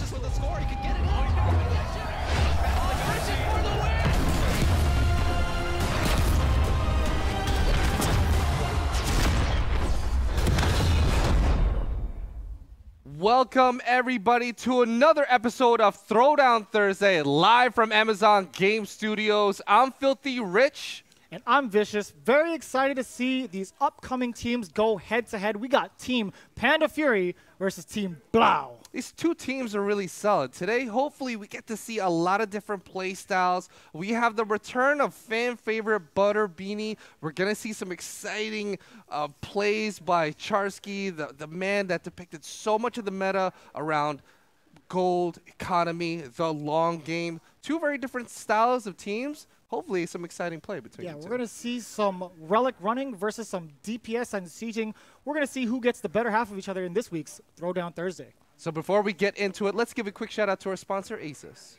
Isis with the score. He can get it in. Isis for the win. Welcome everybody to another episode of Throwdown Thursday, live from Amazon Game Studios. I'm Filthy Rich. And I'm Vicious. Very excited to see these upcoming teams go head-to-head. We got Team Panda Fury versus Team BLAOW. These two teams are really solid. Today, hopefully, we get to see a lot of different play styles. We have the return of fan favorite Butter Beanie. We're going to see some exciting plays by Charsky, the man that depicted so much of the meta around gold, economy, the long game. Two very different styles of teams. Hopefully, some exciting play between the two. We're going to see some relic running versus some DPS and sieging. We're going to see who gets the better half of each other in this week's Throwdown Thursday. So before we get into it, let's give a quick shout out to our sponsor, Asus.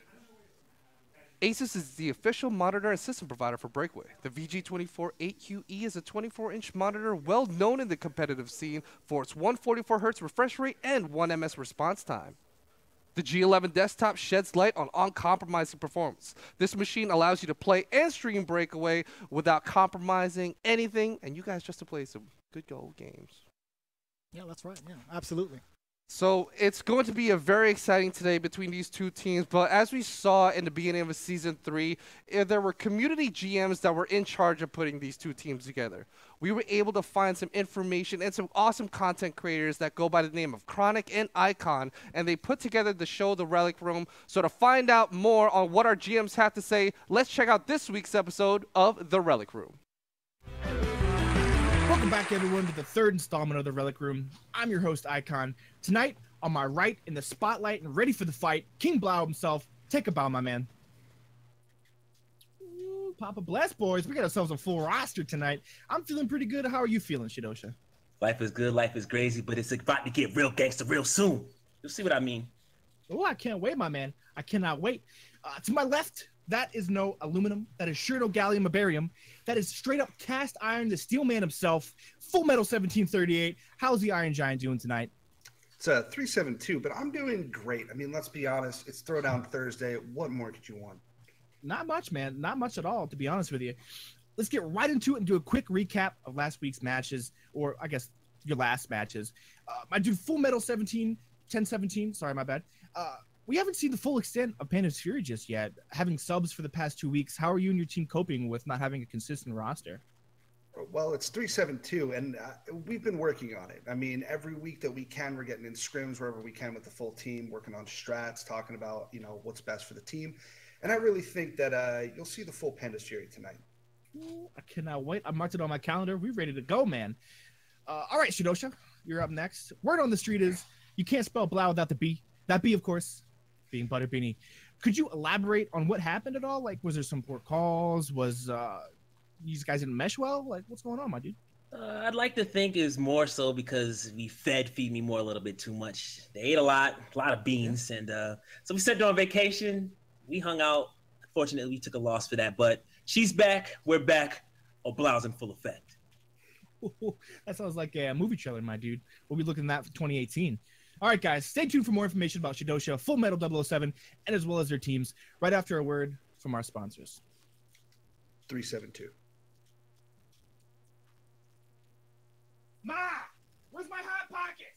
Asus is the official monitor and system provider for Breakaway. The VG24 8QE is a 24-inch monitor well known in the competitive scene for its 144 Hz refresh rate and 1 ms response time. The G11 desktop sheds light on uncompromising performance. This machine allows you to play and stream Breakaway without compromising anything, and you guys just to play some good old games. Yeah, that's right. Yeah, absolutely. So it's going to be a very exciting today between these two teams, but as we saw in the beginning of Season 3, there were community GMs that were in charge of putting these two teams together. We were able to find some information and some awesome content creators that go by the name of Chronic and Icon, and they put together the show The Relic Room. So to find out more on what our GMs have to say, let's check out this week's episode of The Relic Room. Welcome back, everyone, to the third installment of The Relic Room. I'm your host, Icon. Tonight, on my right, in the spotlight and ready for the fight, King BLAOW himself. Take a bow, my man. Ooh, Papa bless, boys. We got ourselves a full roster tonight. I'm feeling pretty good. How are you feeling, Shidosha? Life is good, life is crazy, but it's about to get real gangster real soon. You'll see what I mean. Oh, I can't wait, my man. I cannot wait. To my left, that is no aluminum. That is sure no gallium or barium. That is straight up cast iron, the steel man himself, Full Metal 1738. How's the Iron Giant doing tonight? It's a 372, but I'm doing great. I mean, let's be honest. It's Throwdown Thursday. What more could you want? Not much, man. Not much at all, to be honest with you. Let's get right into it and do a quick recap of last week's matches, or I guess your last matches. My dude, Full Metal 1017. Sorry, my bad. We haven't seen the full extent of Panda's Fury just yet. Having subs for the past 2 weeks, how are you and your team coping with not having a consistent roster? Well, it's 372, and we've been working on it. I mean, every week that we can, we're getting in scrims wherever we can with the full team, working on strats, talking about, what's best for the team. And I really think that you'll see the full Panda's Fury tonight. Ooh, I cannot wait. I marked it on my calendar. We're ready to go, man. All right, Shidosha, you're up next. Word on the street is you can't spell BLAOW without the B. That B, of course, being Butter Beanie. Could you elaborate on what happened at all? Like, was there some poor calls? Was these guys didn't mesh well? Like, what's going on, my dude? I'd like to think it was more so because we feed me more a little bit too much. They ate a lot of beans, and so we sent her on vacation. We hung out. Fortunately, we took a loss for that, but she's back. We're back. Oh, BLAOW's in full effect. Ooh, that sounds like a movie trailer, my dude. We'll be looking at that for 2018. All right, guys, stay tuned for more information about Shidosha, Full Metal 007, and as well as their teams right after a word from our sponsors. 372. Ma, where's my Hot Pockets?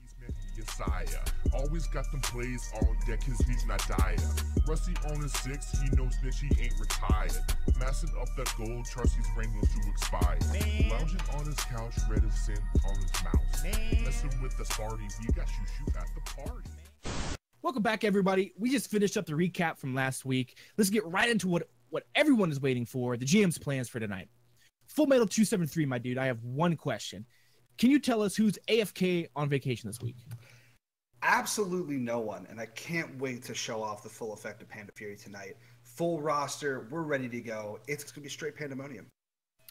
He's meant to be a sire. Always got them plays on deck, his he's not dire. Rusty on his 6, he knows that he ain't retired. Massing up that gold, Charsy's ring was to expire. Man. Lounging on his couch, reticent on his mouse. Man. Messing with the party, we got you shoot at the party. Welcome back, everybody. We just finished up the recap from last week. Let's get right into what everyone is waiting for, the GM's plans for tonight. Full Metal 273, my dude, I have one question. Can you tell us who's AFK on vacation this week? Absolutely no one, and I can't wait to show off the full effect of Panda Fury tonight. Full roster, we're ready to go. It's going to be straight pandemonium.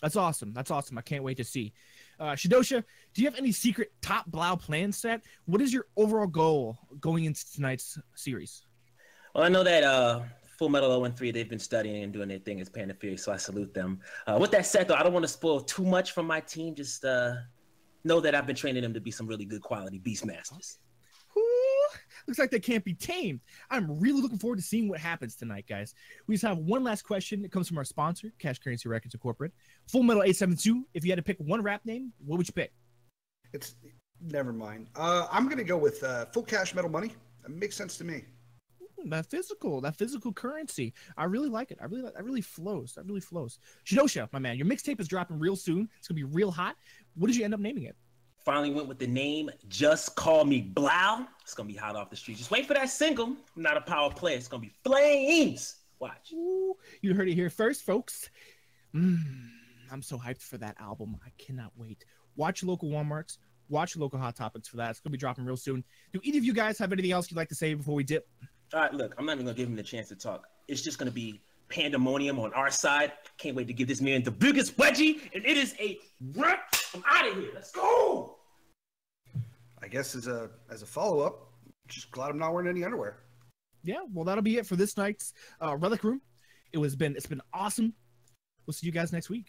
That's awesome. That's awesome. I can't wait to see. Shidosha, do you have any secret top BLAOW plan set? What is your overall goal going into tonight's series? Well, I know that Full Metal 013, they've been studying and doing their thing as Panda Fury, so I salute them. With that said, though, I don't want to spoil too much from my team. Just know that I've been training them to be some really good quality Beastmasters. Looks like they can't be tamed. I'm really looking forward to seeing what happens tonight, guys. We just have one last question. It comes from our sponsor, Cash Currency Records Incorporated. Full Metal 872. If you had to pick one rap name, what would you pick? It's never mind. I'm gonna go with Full Cash Metal Money. It makes sense to me. That physical currency. I really like it. That really flows. Shidosha, my man, your mixtape is dropping real soon. It's gonna be real hot. What did you end up naming it? Finally went with the name Just Call Me BLAOW. It's gonna be hot off the street. Just wait for that single. I'm not a power player. It's gonna be flames. Watch. Ooh, you heard it here first, folks. I'm so hyped for that album. I cannot wait. Watch your local Walmarts. Watch your local Hot Topics for that. It's gonna be dropping real soon. Do either of you guys have anything else you'd like to say before we dip? All right, look, I'm not even gonna give him the chance to talk. It's just gonna be pandemonium on our side. Can't wait to give this man the biggest wedgie, and it is a rip. I'm out of here. Let's go. I guess as a follow-up, just glad I'm not wearing any underwear. Yeah, well, that'll be it for this night's Relic Room. It's been awesome. We'll see you guys next week.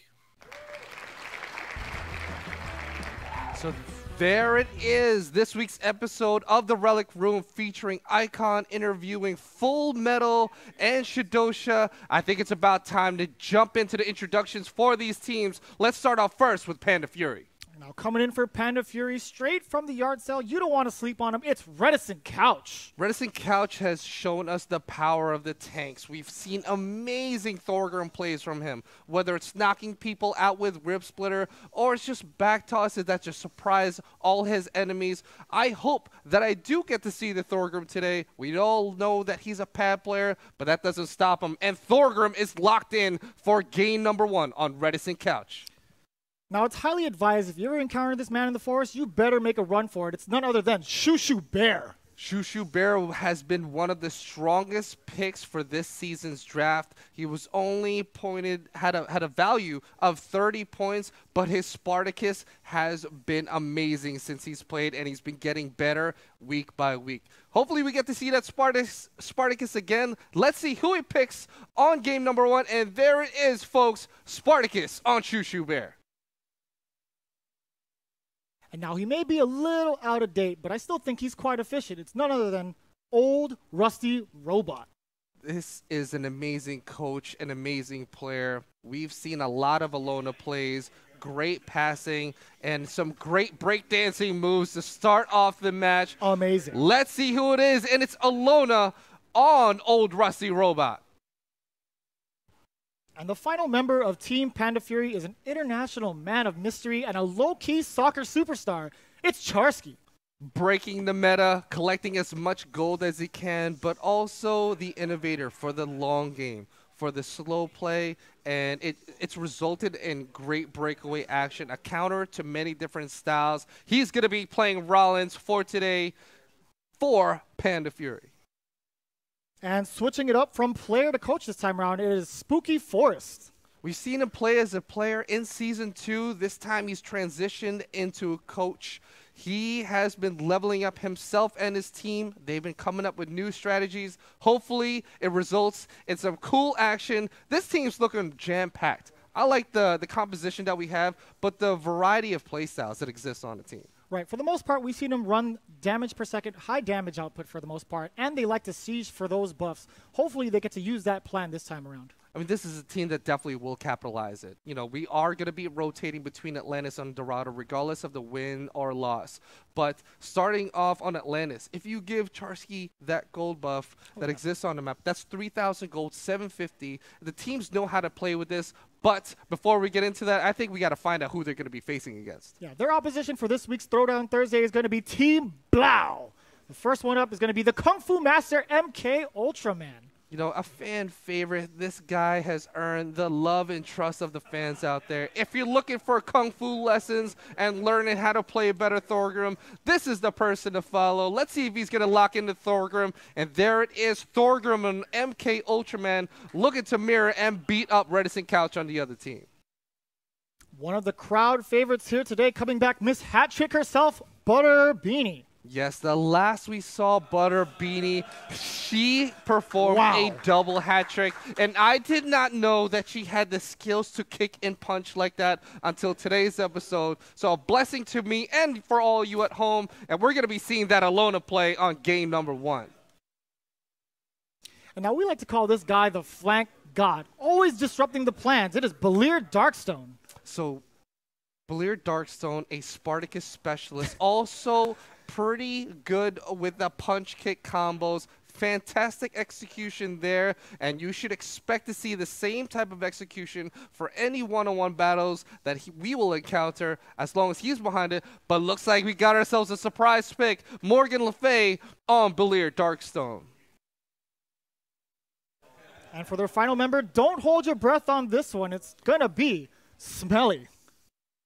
So there it is, this week's episode of the Relic Room featuring Icon interviewing Full Metal and Shidosha. I think it's about time to jump into the introductions for these teams. Let's start off first with Panda Fury. Now coming in for Panda Fury straight from the yard sale. You don't want to sleep on him. It's Reticent Couch. Reticent Couch has shown us the power of the tanks. We've seen amazing Thorgrim plays from him, whether it's knocking people out with Rib Splitter or it's just back tosses that just surprise all his enemies. I hope that I do get to see the Thorgrim today. We all know that he's a pad player, but that doesn't stop him. And Thorgrim is locked in for game number 1 on Reticent Couch. Now, it's highly advised if you ever encounter this man in the forest, you better make a run for it. It's none other than Shushu Bear. Shushu Bear has been one of the strongest picks for this season's draft. He was only had a value of 30 points, but his Spartacus has been amazing since he's played, and he's been getting better week by week. Hopefully we get to see that Spartacus again. Let's see who he picks on game number 1, and there it is, folks. Spartacus on Shushu Bear. And now he may be a little out of date, but I still think he's quite efficient. It's none other than Old Rusty Robot. This is an amazing coach, an amazing player. We've seen a lot of Alona plays, great passing, and some great breakdancing moves to start off the match. Amazing. Let's see who it is, and it's Alona on Old Rusty Robot. And the final member of Team Panda Fury is an international man of mystery and a low-key soccer superstar. It's Charsky. Breaking the meta, collecting as much gold as he can, but also the innovator for the long game, for the slow play, and it's resulted in great breakaway action, a counter to many different styles. He's going to be playing Rollins for today for Panda Fury. And switching it up from player to coach this time around, it is Spooky Forest. We've seen him play as a player in Season 2. This time he's transitioned into a coach. He has been leveling up himself and his team. They've been coming up with new strategies. Hopefully it results in some cool action. This team's looking jam-packed. I like the composition that we have, but the variety of playstyles that exist on the team. Right. For the most part, we've seen them run damage per second, high damage output for the most part, and they like to siege for those buffs. Hopefully they get to use that plan this time around. I mean, this is a team that definitely will capitalize it. You know, we are going to be rotating between Atlantis and Dorado regardless of the win or loss. But starting off on Atlantis, if you give Charsky that gold buff that exists on the map, that's 3,000 gold, 750. The teams know how to play with this. But before we get into that, I think we got to find out who they're going to be facing against. Yeah, their opposition for this week's Throwdown Thursday is going to be Team BLAOW. The first one up is going to be the Kung Fu Master MK Ultraman. You know, a fan favorite. This guy has earned the love and trust of the fans out there. If you're looking for Kung Fu lessons and learning how to play a better Thorgrim, this is the person to follow. Let's see if he's going to lock into Thorgrim. And there it is, Thorgrim and MK Ultraman looking to mirror and beat up Reticent Couch on the other team. One of the crowd favorites here today coming back, Miss Hat Trick herself, Butter Beanie. Yes, the last we saw Butter Beanie, she performed Wow. a double hat trick, and I did not know that she had the skills to kick and punch like that until today's episode. So a blessing to me and for all you at home, and we're going to be seeing that Alona play on game number 1. And now we like to call this guy the flank god, always disrupting the plans. It is BLAOW Darkstone. So BLAOW Darkstone, a Spartacus specialist, also pretty good with the punch kick combos. Fantastic execution there, and you should expect to see the same type of execution for any one-on-one battles that we will encounter as long as he's behind it. But looks like we got ourselves a surprise pick, Morgan Le Fay on BLAOW Darkstone. And for their final member, don't hold your breath on this one. It's gonna be Smelly.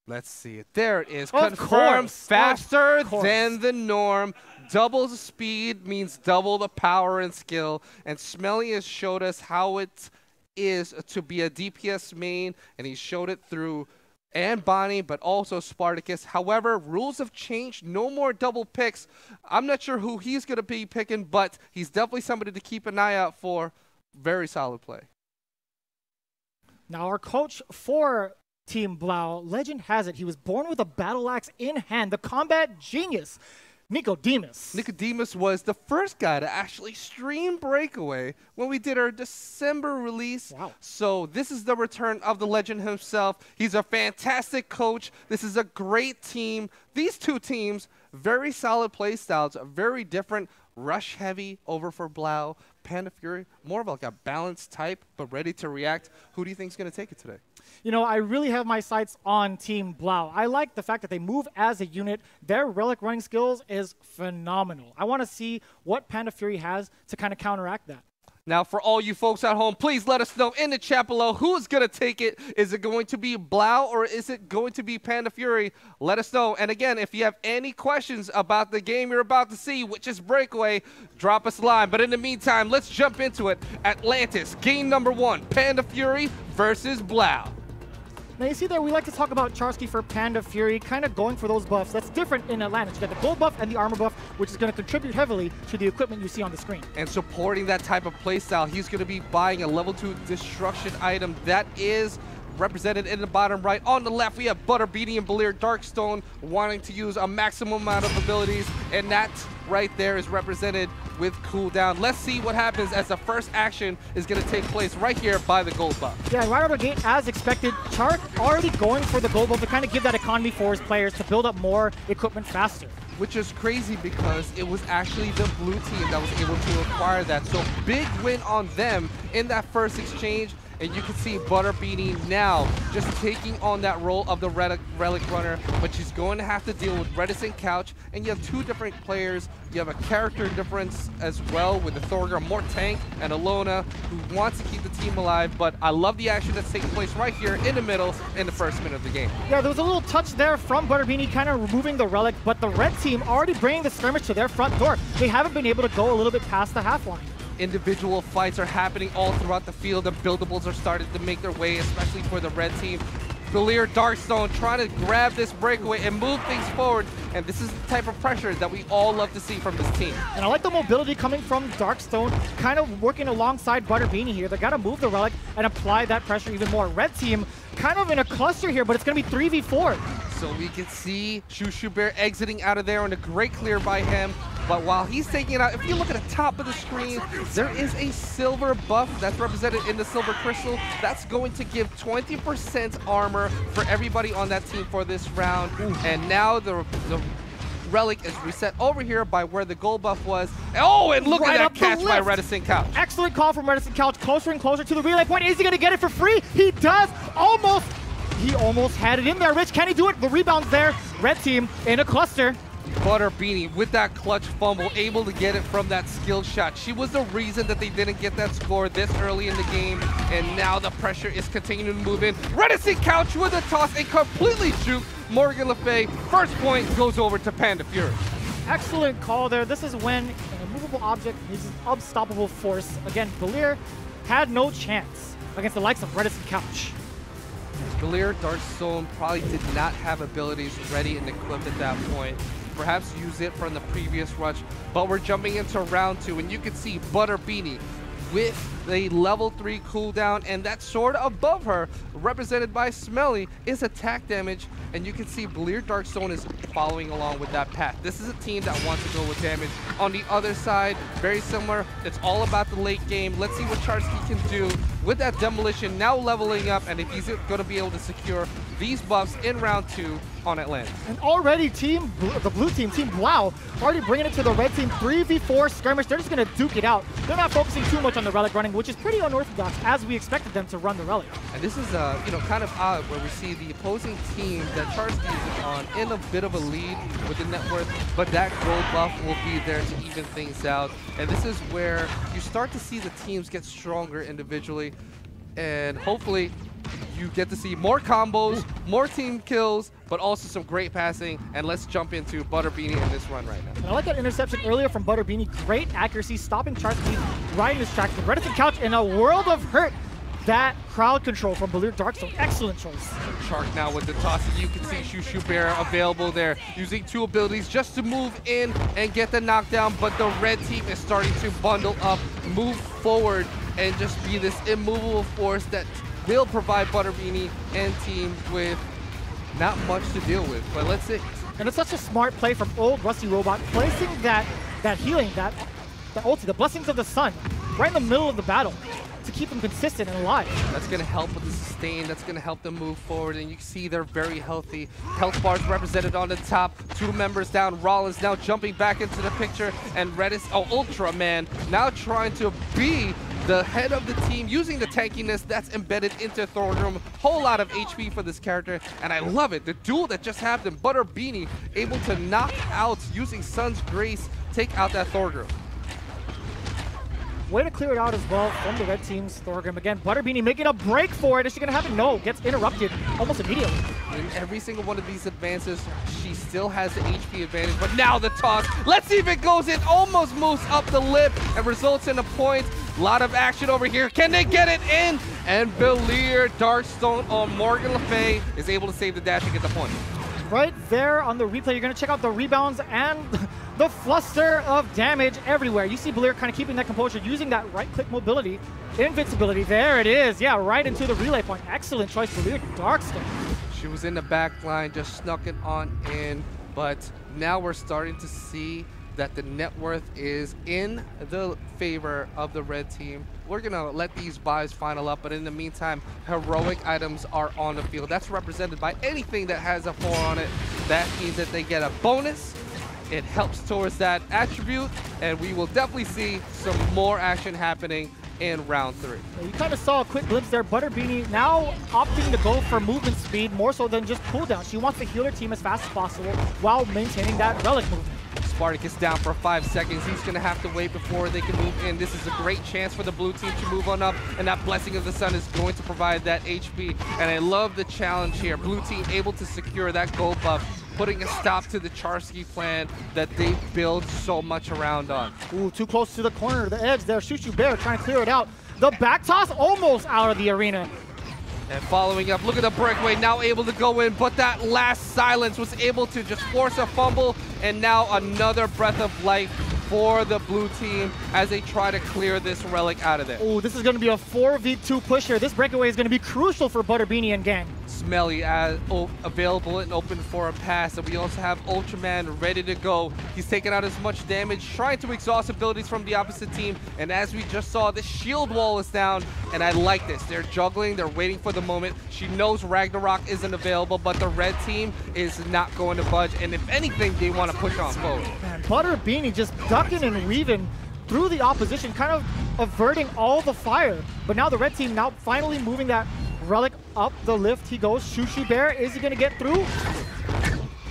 Let's see it. There it is. Of Confirmed course. faster Of course. than the norm. Double the speed means double the power and skill. And Smelly has showed us how it is to be a DPS main, and he showed it through and Bonnie, but also Spartacus. However, rules have changed. No more double picks. I'm not sure who he's going to be picking, but he's definitely somebody to keep an eye out for. Very solid play. Now our coach for Team BLAOW, legend has it, he was born with a battle axe in hand, the combat genius, Nicodemus. Nicodemus was the first guy to actually stream Breakaway when we did our December release. Wow. So this is the return of the legend himself. He's a fantastic coach. This is a great team. These two teams, very solid play styles, very different. Rush heavy over for BLAOW. Panda Fury, more of like a balanced type, but ready to react. Who do you think is going to take it today? You know, I really have my sights on Team BLAOW. I like the fact that they move as a unit. Their relic running skills is phenomenal. I want to see what Panda Fury has to kind of counteract that. Now, for all you folks at home, please let us know in the chat below who's going to take it. Is it going to be BLAOW or is it going to be Panda Fury? Let us know. And again, if you have any questions about the game you're about to see, which is Breakaway, drop us a line. But in the meantime, let's jump into it. Atlantis, game number 1, Panda Fury versus BLAOW. Now you see there, we like to talk about Charsky for Panda Fury, kind of going for those buffs. That's different in Atlantis. You got the gold buff and the armor buff, which is going to contribute heavily to the equipment you see on the screen. And supporting that type of playstyle, he's going to be buying a level 2 destruction item that is represented in the bottom right. On the left, we have Butter Beanie and BLAOW Darkstone wanting to use a maximum amount of abilities, and that right there is represented with cooldown. Let's see what happens as the first action is going to take place right here by the gold buff. Yeah, right out of the gate, as expected, Chark already going for the gold buff to kind of give that economy for his players to build up more equipment faster. Which is crazy because it was actually the blue team that was able to acquire that. So big win on them in that first exchange. And you can see Butter Beanie now just taking on that role of the relic runner, but she's going to have to deal with Reticent Couch, and you have two different players. You have a character difference as well with the Thorger, more tank, and Alona, who wants to keep the team alive, but I love the action that's taking place right here in the middle in the first minute of the game. Yeah, there was a little touch there from Butter Beanie, kind of removing the relic, but the red team already bringing the skirmish to their front door. They haven't been able to go a little bit past the half line. Individual fights are happening all throughout the field. The buildables are starting to make their way, especially for the red team. BLAOW Darkstone trying to grab this breakaway and move things forward, and this is the type of pressure that we all love to see from this team. And I like the mobility coming from Darkstone, kind of working alongside Butter Beanie here. They got to move the relic and apply that pressure even more. Red team kind of in a cluster here, but it's going to be 3v4. So we can see Shushu Bear exiting out of there and a great clear by him. But while he's taking it out, if you look at the top of the screen, there is a silver buff that's represented in the silver crystal. That's going to give 20% armor for everybody on that team for this round. And now the relic is reset over here by where the gold buff was. Oh, and look at that catch by Reticent Couch. Excellent call from Reticent Couch, closer and closer to the relay point. Is he going to get it for free? He does. Almost. He almost had it in there. Rich, can he do it? The rebound's there. Red team in a cluster. Butter Beanie with that clutch fumble, able to get it from that skill shot. She was the reason that they didn't get that score this early in the game, and now the pressure is continuing to move in. Reticent Couch with a toss and completely juke Morgan Le Fay. First point goes over to Panda Fury. Excellent call there. This is when an immovable object uses unstoppable force. Again, BLAOW had no chance against the likes of Reticent Couch. BLAOW Darkstone probably did not have abilities ready and equipped at that point. perhaps use it from the previous rush. But we're jumping into round 2, and you can see Butter Beanie with the level 3 cooldown, and that sword above her, represented by Smelly, is attack damage, and you can see BLAOW Darkstone is following along with that path. This is a team that wants to go with damage. On the other side, very similar, it's all about the late game. Let's see what Charsky can do with that demolition, now leveling up, and if he's going to be able to secure these buffs in round 2 on Atlanta. And already the blue team, Team BLAOW, already bringing it to the red team. 3v4 skirmish. They're just going to duke it out. They're not focusing too much on the relic running, which is pretty unorthodox, as we expected them to run the relic. And this is, kind of odd, where we see the opposing team that Charsky is on in a bit of a lead with the net worth, but that gold buff will be there to even things out. And this is where you start to see the teams get stronger individually, and hopefully you get to see more combos, more team kills, but also some great passing. And let's jump into Butter Beanie in this run right now. And I like that interception earlier from Butter Beanie. Great accuracy, stopping Charsky right in his tracks. The Reticent Couch in a world of hurt. That crowd control from BLAOW Darkstone. Excellent choice. Shark now with the toss, and you can see Shushu Bear available there, using 2 abilities just to move in and get the knockdown. But the red team is starting to bundle up, move forward, and just be this immovable force that will provide Butter Beanie and team with not much to deal with. But let's see. And it's such a smart play from old Rusty Robot, placing that healing, that ulti, the Blessings of the Sun, right in the middle of the battle to keep them consistent and alive. That's going to help with the sustain. That's going to help them move forward. And you can see they're very healthy. Health bars represented on the top. 2 members down. Rollins now jumping back into the picture. And Ultraman now trying to be the head of the team, using the tankiness that's embedded into Thorgrim. Whole lot of HP for this character, and I love it. The duel that just happened, Butter Beanie able to knock out, using Sun's Grace, take out that Thorgrim. Way to clear it out as well from the red team's Thorgrim. Again, Butter Beanie making a break for it. Is she going to have it? No, gets interrupted almost immediately. In every single one of these advances, she still has the HP advantage, but now the toss. Let's see if it goes in. Almost moves up the lip and results in a point. A lot of action over here. Can they get it in? And BLAOW Darkstone on Morgan Le Fay is able to save the dash and get the point. Right there on the replay, you're going to check out the rebounds and the fluster of damage everywhere. You see BLAOW kind of keeping that composure, using that right-click mobility, invincibility. There it is. Yeah, right into the relay point. Excellent choice, BLAOW Darkstone. She was in the back line, just snuck it on in, but now we're starting to see that the net worth is in the favor of the red team. We're going to let these buys final up, but in the meantime, heroic items are on the field. That's represented by anything that has a 4 on it. That means that they get a bonus. It helps towards that attribute, and we will definitely see some more action happening in round 3. You kind of saw a quick glimpse there. Butter Beanie now opting to go for movement speed more so than just cooldown. She wants to heal her team as fast as possible while maintaining that relic movement. Spartacus down for 5 seconds. He's going to have to wait before they can move in. This is a great chance for the blue team to move on up, and that Blessing of the Sun is going to provide that HP. And I love the challenge here. Blue team able to secure that gold buff, putting a stop to the Charsky plan that they build so much around on. Ooh, too close to the corner, the edge there. Shushu Bear trying to clear it out. The back toss almost out of the arena. And following up, look at the breakaway, now able to go in, but that last silence was able to just force a fumble, and now another breath of life for the blue team as they try to clear this relic out of there. Oh, this is going to be a 4v2 push here. This breakaway is going to be crucial for Butter Beanie and gang. Smelly available and open for a pass, and we also have Ultraman ready to go. He's taking out as much damage, trying to exhaust abilities from the opposite team, and as we just saw, the shield wall is down, and I like this. They're juggling, they're waiting for the moment. She knows Ragnarok isn't available, but the red team is not going to budge, and if anything, they want to push on forward. Man, Butter Beanie just ducking and weaving through the opposition, kind of averting all the fire. But now the red team now finally moving that relic up the lift. He goes. Shushu Bear, is he going to get through?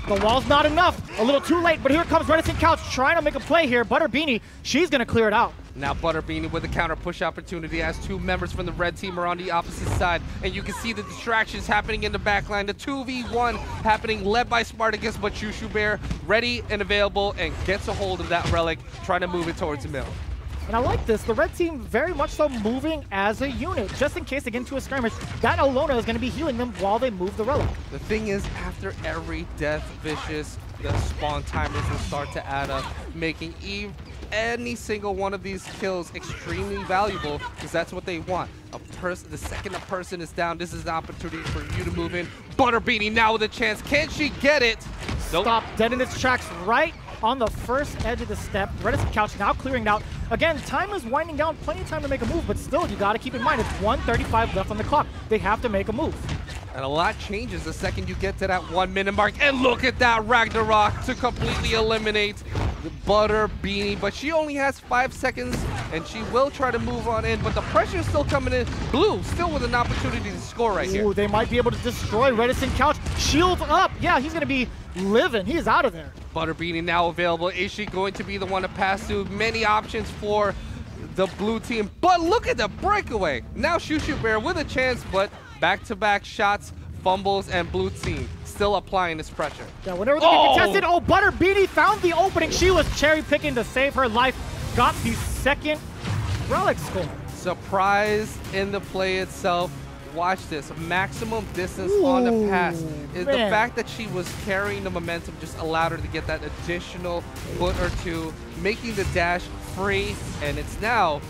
The wall's not enough. A little too late, but here comes Reticent Couch trying to make a play here. Butter Beanie, she's going to clear it out. Now Butter Beanie with a counter push opportunity as 2 members from the red team are on the opposite side. And you can see the distractions happening in the backline. The 2v1 happening, led by Spartacus, but Shushu Bear ready and available and gets a hold of that relic, trying to move it towards the middle. And I like this. The red team very much so moving as a unit. Just in case they get into a skirmish, that Alona is going to be healing them while they move the relic. The thing is, after every death, Vicious, the spawn timers will start to add up, making any single one of these kills extremely valuable, because that's what they want. The second a person is down, this is an opportunity for you to move in. Butterbeanie now with a chance. Can she get it? Nope. Stop dead in its tracks right on the first edge of the step. Reddit's couch now clearing out. Again, time is winding down. Plenty of time to make a move, but still, you got to keep in mind, it's 1:35 left on the clock. They have to make a move. And a lot changes the second you get to that 1 minute mark. And look at that Ragnarok to completely eliminate the Butterbeanie. But she only has 5 seconds, and she will try to move on in. But the pressure is still coming in. Blue still with an opportunity to score right here. Ooh, they might be able to destroy Reddit's couch. Shield up. Yeah, he's going to be living. He is out of there. Butterbeanie now available. Is she going to be the one to pass through? Many options for the blue team. But look at the breakaway. Now Shushu Bear with a chance, but back-to-back shots, fumbles, and blue team still applying this pressure. Yeah, whenever they get contested, Butterbeanie found the opening. She was cherry-picking to save her life. Got the second relic score. Surprise in the play itself. Watch this, maximum distance on the pass. The fact that she was carrying the momentum just allowed her to get that additional foot or two, making the dash free, and it's now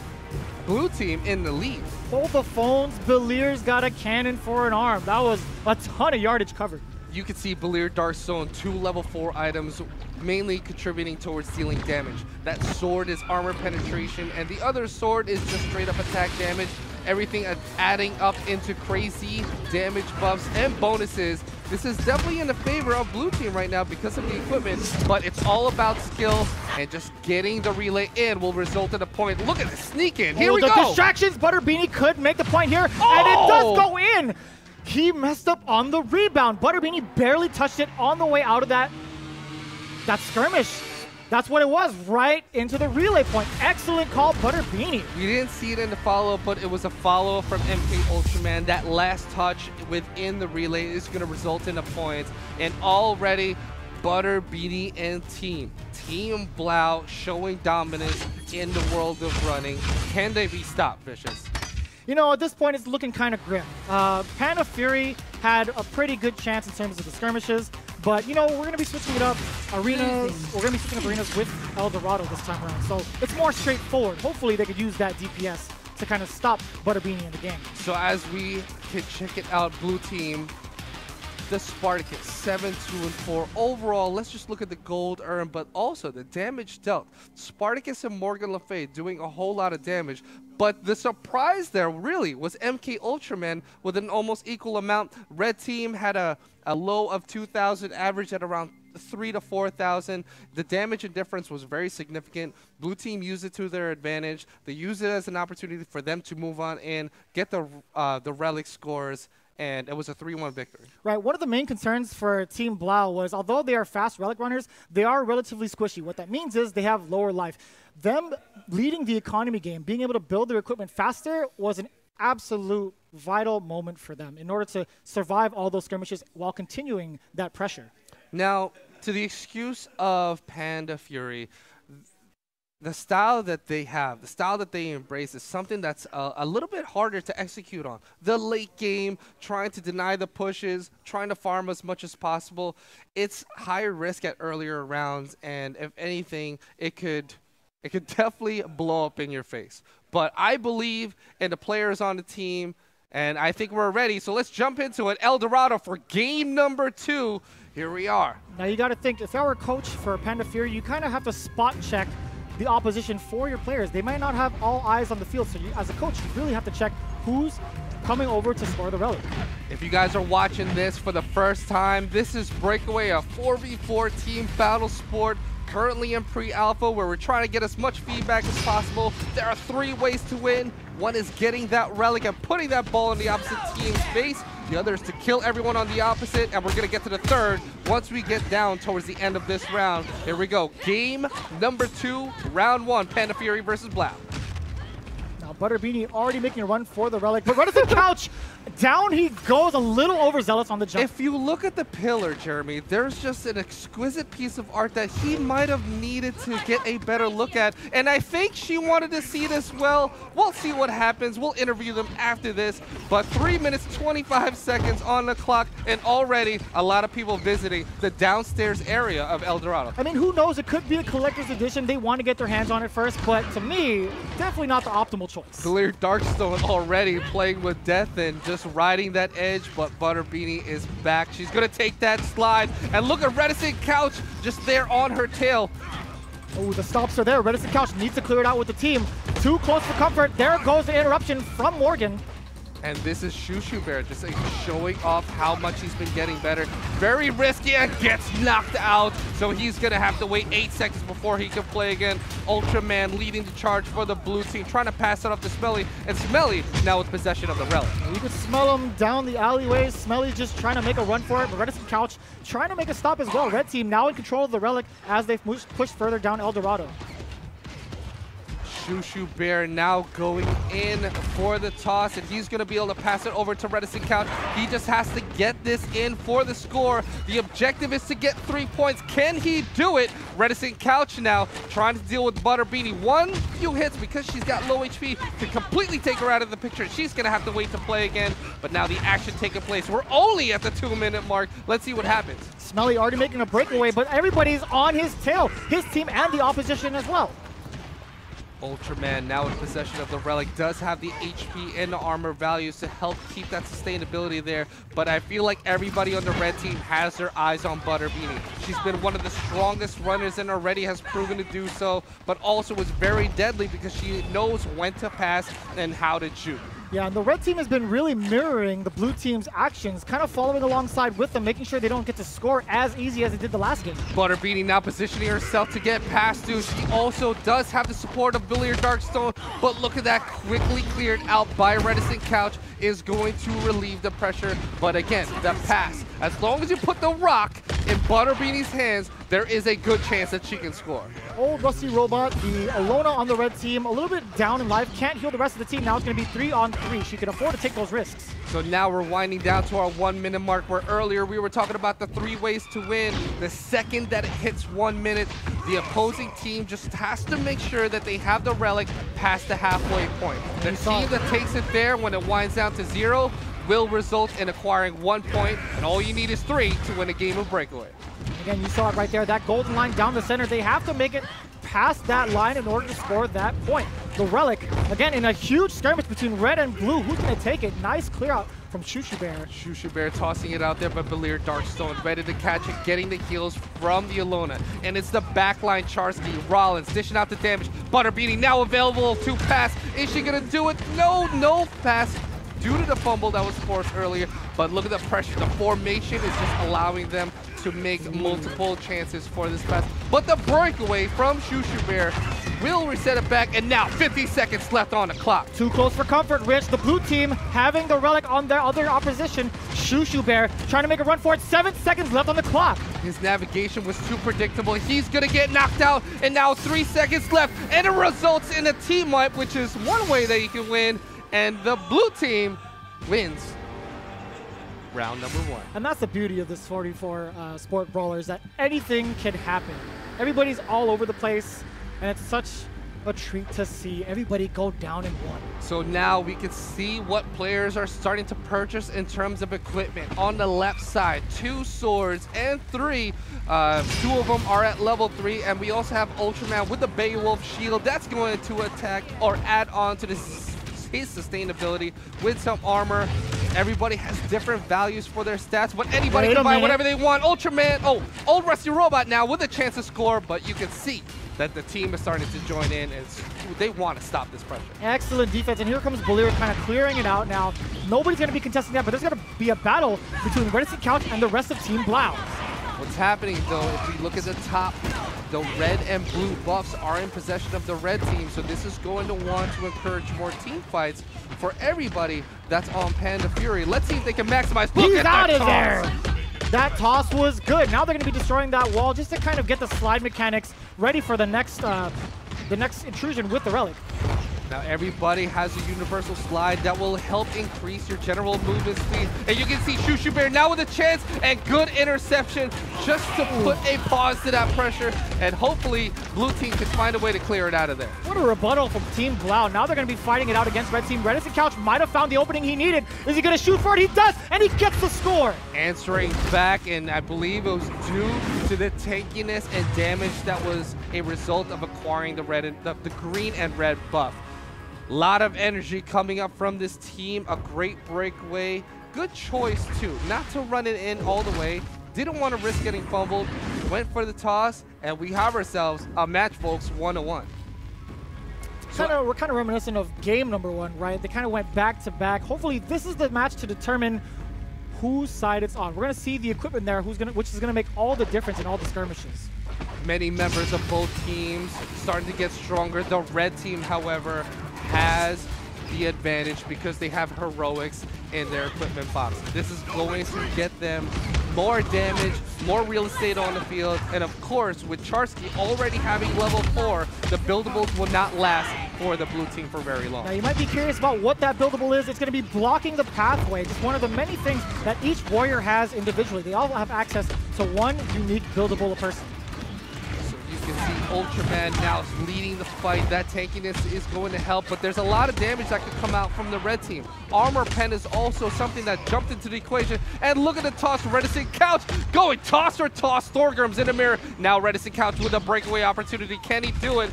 blue team in the lead. Hold the phones. Belier's got a cannon for an arm. That was a ton of yardage covered. You can see Belier Dark Zone, 2 level 4 items, mainly contributing towards dealing damage. That sword is armor penetration, and the other sword is just straight up attack damage. Everything adding up into crazy damage buffs and bonuses. This is definitely in the favor of blue team right now because of the equipment, but it's all about skill, and just getting the relay in will result in a point. Look at the sneak in. Here we go. Distractions. Butterbeanie could make the point here, and it does go in. He messed up on the rebound. Butterbeanie barely touched it on the way out of that skirmish. That's what it was, right into the relay point. Excellent call, Butterbeanie. We didn't see it in the follow-up, but it was a follow-up from MK Ultraman. That last touch within the relay is going to result in a point. And already, Butterbeanie and Team BLAOW showing dominance in the world of running. Can they be stopped, Vicious? You know, at this point, it's looking kind of grim. Panda Fury had a pretty good chance in terms of the skirmishes, but, you know, we're going to be switching it up. Arenas, we're going to be switching up arenas with El Dorado this time around, so it's more straightforward. Hopefully, they could use that DPS to kind of stop Butterbeanie in the game. So as we can check it out, blue team, the Spartacus, 7-2-4. Overall, let's just look at the gold earned, but also the damage dealt. Spartacus and Morgan Le Fay doing a whole lot of damage, but the surprise there really was MK Ultraman with an almost equal amount. Red team had a low of 2,000, average at around 3,000 to 4,000. The damage and difference was very significant. Blue team used it to their advantage. They used it as an opportunity for them to move on in, get the relic scores, and it was a 3-1 victory. Right, one of the main concerns for Team BLAOW was, although they are fast relic runners, they are relatively squishy. What that means is they have lower life. Them leading the economy game, being able to build their equipment faster, was an absolute vital moment for them in order to survive all those skirmishes while continuing that pressure. Now, to the excuse of Panda Fury, the style that they have, the style that they embrace is something that's a little bit harder to execute on. The late game, trying to deny the pushes, trying to farm as much as possible. It's higher risk at earlier rounds, and if anything, it could definitely blow up in your face. But I believe in the players on the team, and I think we're ready. So let's jump into it. El Dorado for game number 2. Here we are. Now you got to think, if I were a coach for Panda Fury, you kind of have to spot check the opposition for your players. They might not have all eyes on the field, so you, as a coach, you really have to check who's coming over to score the relic. If you guys are watching this for the first time, this is Breakaway, a 4v4 team battle sport, currently in pre-alpha, where we're trying to get as much feedback as possible. There are 3 ways to win. One is getting that relic and putting that ball in the opposite team's face. The other is to kill everyone on the opposite, and we're going to get to the third once we get down towards the end of this round. Here we go. Game number 2, round 1, Panda Fury versus BLAOW. Now, Butterbeanie already making a run for the relic, but Reticent Couch, down he goes, a little overzealous on the jump. If you look at the pillar, Jeremy, there's just an exquisite piece of art that he might have needed to get a better look at, and I think she wanted to see this. Well, we'll see what happens. We'll interview them after this, but 3 minutes, 25 seconds on the clock, and already a lot of people visiting the downstairs area of El Dorado. I mean, who knows? It could be a collector's edition. They want to get their hands on it first, but to me, definitely not the optimal choice. Clear Darkstone already playing with death and just riding that edge, but Butterbeanie is back. She's going to take that slide, and look at Reticent Couch just there on her tail. Oh, the stops are there. Reticent Couch needs to clear it out with the team. Too close for comfort. There goes the interruption from Morgan. And this is Shushu Bear just showing off how much he's been getting better. Very risky and gets knocked out. So he's going to have to wait 8 seconds before he can play again. Ultraman leading the charge for the blue team, trying to pass it off to Smelly. And Smelly now with possession of the relic. You could smell him down the alleyways. Smelly just trying to make a run for it. But Reticent Couch trying to make a stop as well. Red team now in control of the relic as they push further down El Dorado. Shushu Bear now going in for the toss, and he's going to be able to pass it over to Reticent Couch. He just has to get this in for the score. The objective is to get 3 points. Can he do it? Reticent Couch now trying to deal with Butterbeanie. One few hits because she's got low HP to completely take her out of the picture. She's going to have to wait to play again, but now the action taking place. We're only at the 2-minute mark. Let's see what happens. Smelly already making a breakaway, but everybody's on his tail. His team and the opposition as well. Ultraman now in possession of the relic does have the HP and the armor values to help keep that sustainability there, but I feel like everybody on the red team has their eyes on Butterbeanie. She's been one of the strongest runners and already has proven to do so, but also is very deadly because she knows when to pass and how to juke. Yeah, and the red team has been really mirroring the blue team's actions, kind of following alongside with them, making sure they don't get to score as easy as they did the last game. Butterbeanie now positioning herself to get past through. She also does have the support of Clear Darkstone, but look at that, quickly cleared out by Reticent Couch, is going to relieve the pressure. But again, the pass, as long as you put the rock in Butterbeanie's hands, there is a good chance that she can score. Old Rusty Robot, the Alona on the red team, a little bit down in life, can't heal the rest of the team. Now it's going to be 3-on-3. She can afford to take those risks. So now we're winding down to our 1 minute mark, where earlier we were talking about the 3 ways to win. The second that it hits 1 minute, the opposing team just has to make sure that they have the relic past the halfway point. The team that takes it there when it winds down to 0 will result in acquiring 1 point, and all you need is 3 to win a game of Breakaway. Again, you saw it right there, that golden line down the center. They have to make it past that line in order to score that point. The relic, again, in a huge skirmish between red and blue. Who's going to take it? Nice clear out from Shushu Bear. Shushu Bear tossing it out there, but Clear Darkstone ready to catch it, getting the heals from the Alona. And it's the backline Charsky, Rollins dishing out the damage. Butterbeanie now available to pass. Is she going to do it? No pass due to the fumble that was forced earlier. But look at the pressure. The formation is just allowing them to make multiple chances for this pass. But the breakaway from Shushu Bear will reset it back, and now 50 seconds left on the clock. Too close for comfort, Rich. The blue team having the relic on their other opposition. Shushu Bear trying to make a run for it. 7 seconds left on the clock. His navigation was too predictable. He's gonna get knocked out, and now 3 seconds left, and it results in a team wipe, which is one way that you can win, and the blue team wins round number 1. And that's the beauty of this 44 sport brawlers, that anything can happen. Everybody's all over the place, and it's such a treat to see everybody go down in one. So now we can see what players are starting to purchase in terms of equipment. On the left side, 2 swords and 3. 2 of them are at level 3, and we also have Ultraman with the Beowulf shield. That's going to attack or add on to his sustainability with some armor. Everybody has different values for their stats, but anybody can buy whatever they want. Ultraman, Old Rusty Robot now with a chance to score, but you can see that the team is starting to join in, and they want to stop this pressure. Excellent defense, and here comes Belir kind of clearing it out now. Nobody's going to be contesting that, but there's going to be a battle between Reticent Couch and the rest of Team BLAOW. What's happening, though, if we look at the top, the red and blue buffs are in possession of the red team, so this is going to want to encourage more team fights for everybody that's on Panda Fury. Let's see if they can maximize. Look He's at out that of toss. there! That toss was good. Now they're going to be destroying that wall just to kind of get the slide mechanics ready for the next intrusion with the relic. Now everybody has a universal slide that will help increase your general movement speed. And you can see Shushu Bear now with a chance and good interception just to put a pause to that pressure. And hopefully blue team can find a way to clear it out of there. What a rebuttal from Team BLAOW. Now they're going to be fighting it out against red team. Redison Couch might have found the opening he needed. Is he going to shoot for it? He does, and he gets the score. Answering back, and I believe it was due to the tankiness and damage that was a result of acquiring the green and red buff. Lot of energy coming up from this team. A great breakaway. Good choice too, not to run it in all the way. Didn't want to risk getting fumbled. Went for the toss, and we have ourselves a match, folks, 1-1. We're kind of reminiscent of game number 1, right? They kind of went back to back. Hopefully, this is the match to determine whose side it's on. We're going to see the equipment there, which is going to make all the difference in all the skirmishes. Many members of both teams starting to get stronger. The red team, however, has the advantage because they have heroics in their equipment box. This is going to get them more damage, more real estate on the field, and of course, with Charsky already having level 4, the buildables will not last for the blue team for very long. Now you might be curious about what that buildable is. It's going to be blocking the pathway. It's one of the many things that each warrior has individually. They all have access to one unique buildable person. You can see Ultraman now leading the fight. That tankiness is going to help, but there's a lot of damage that could come out from the red team. Armor pen is also something that jumped into the equation. And look at the toss from Redison Couch. Going toss or toss. Thorgrim's in the mirror. Now Redison Couch with a breakaway opportunity. Can he do it?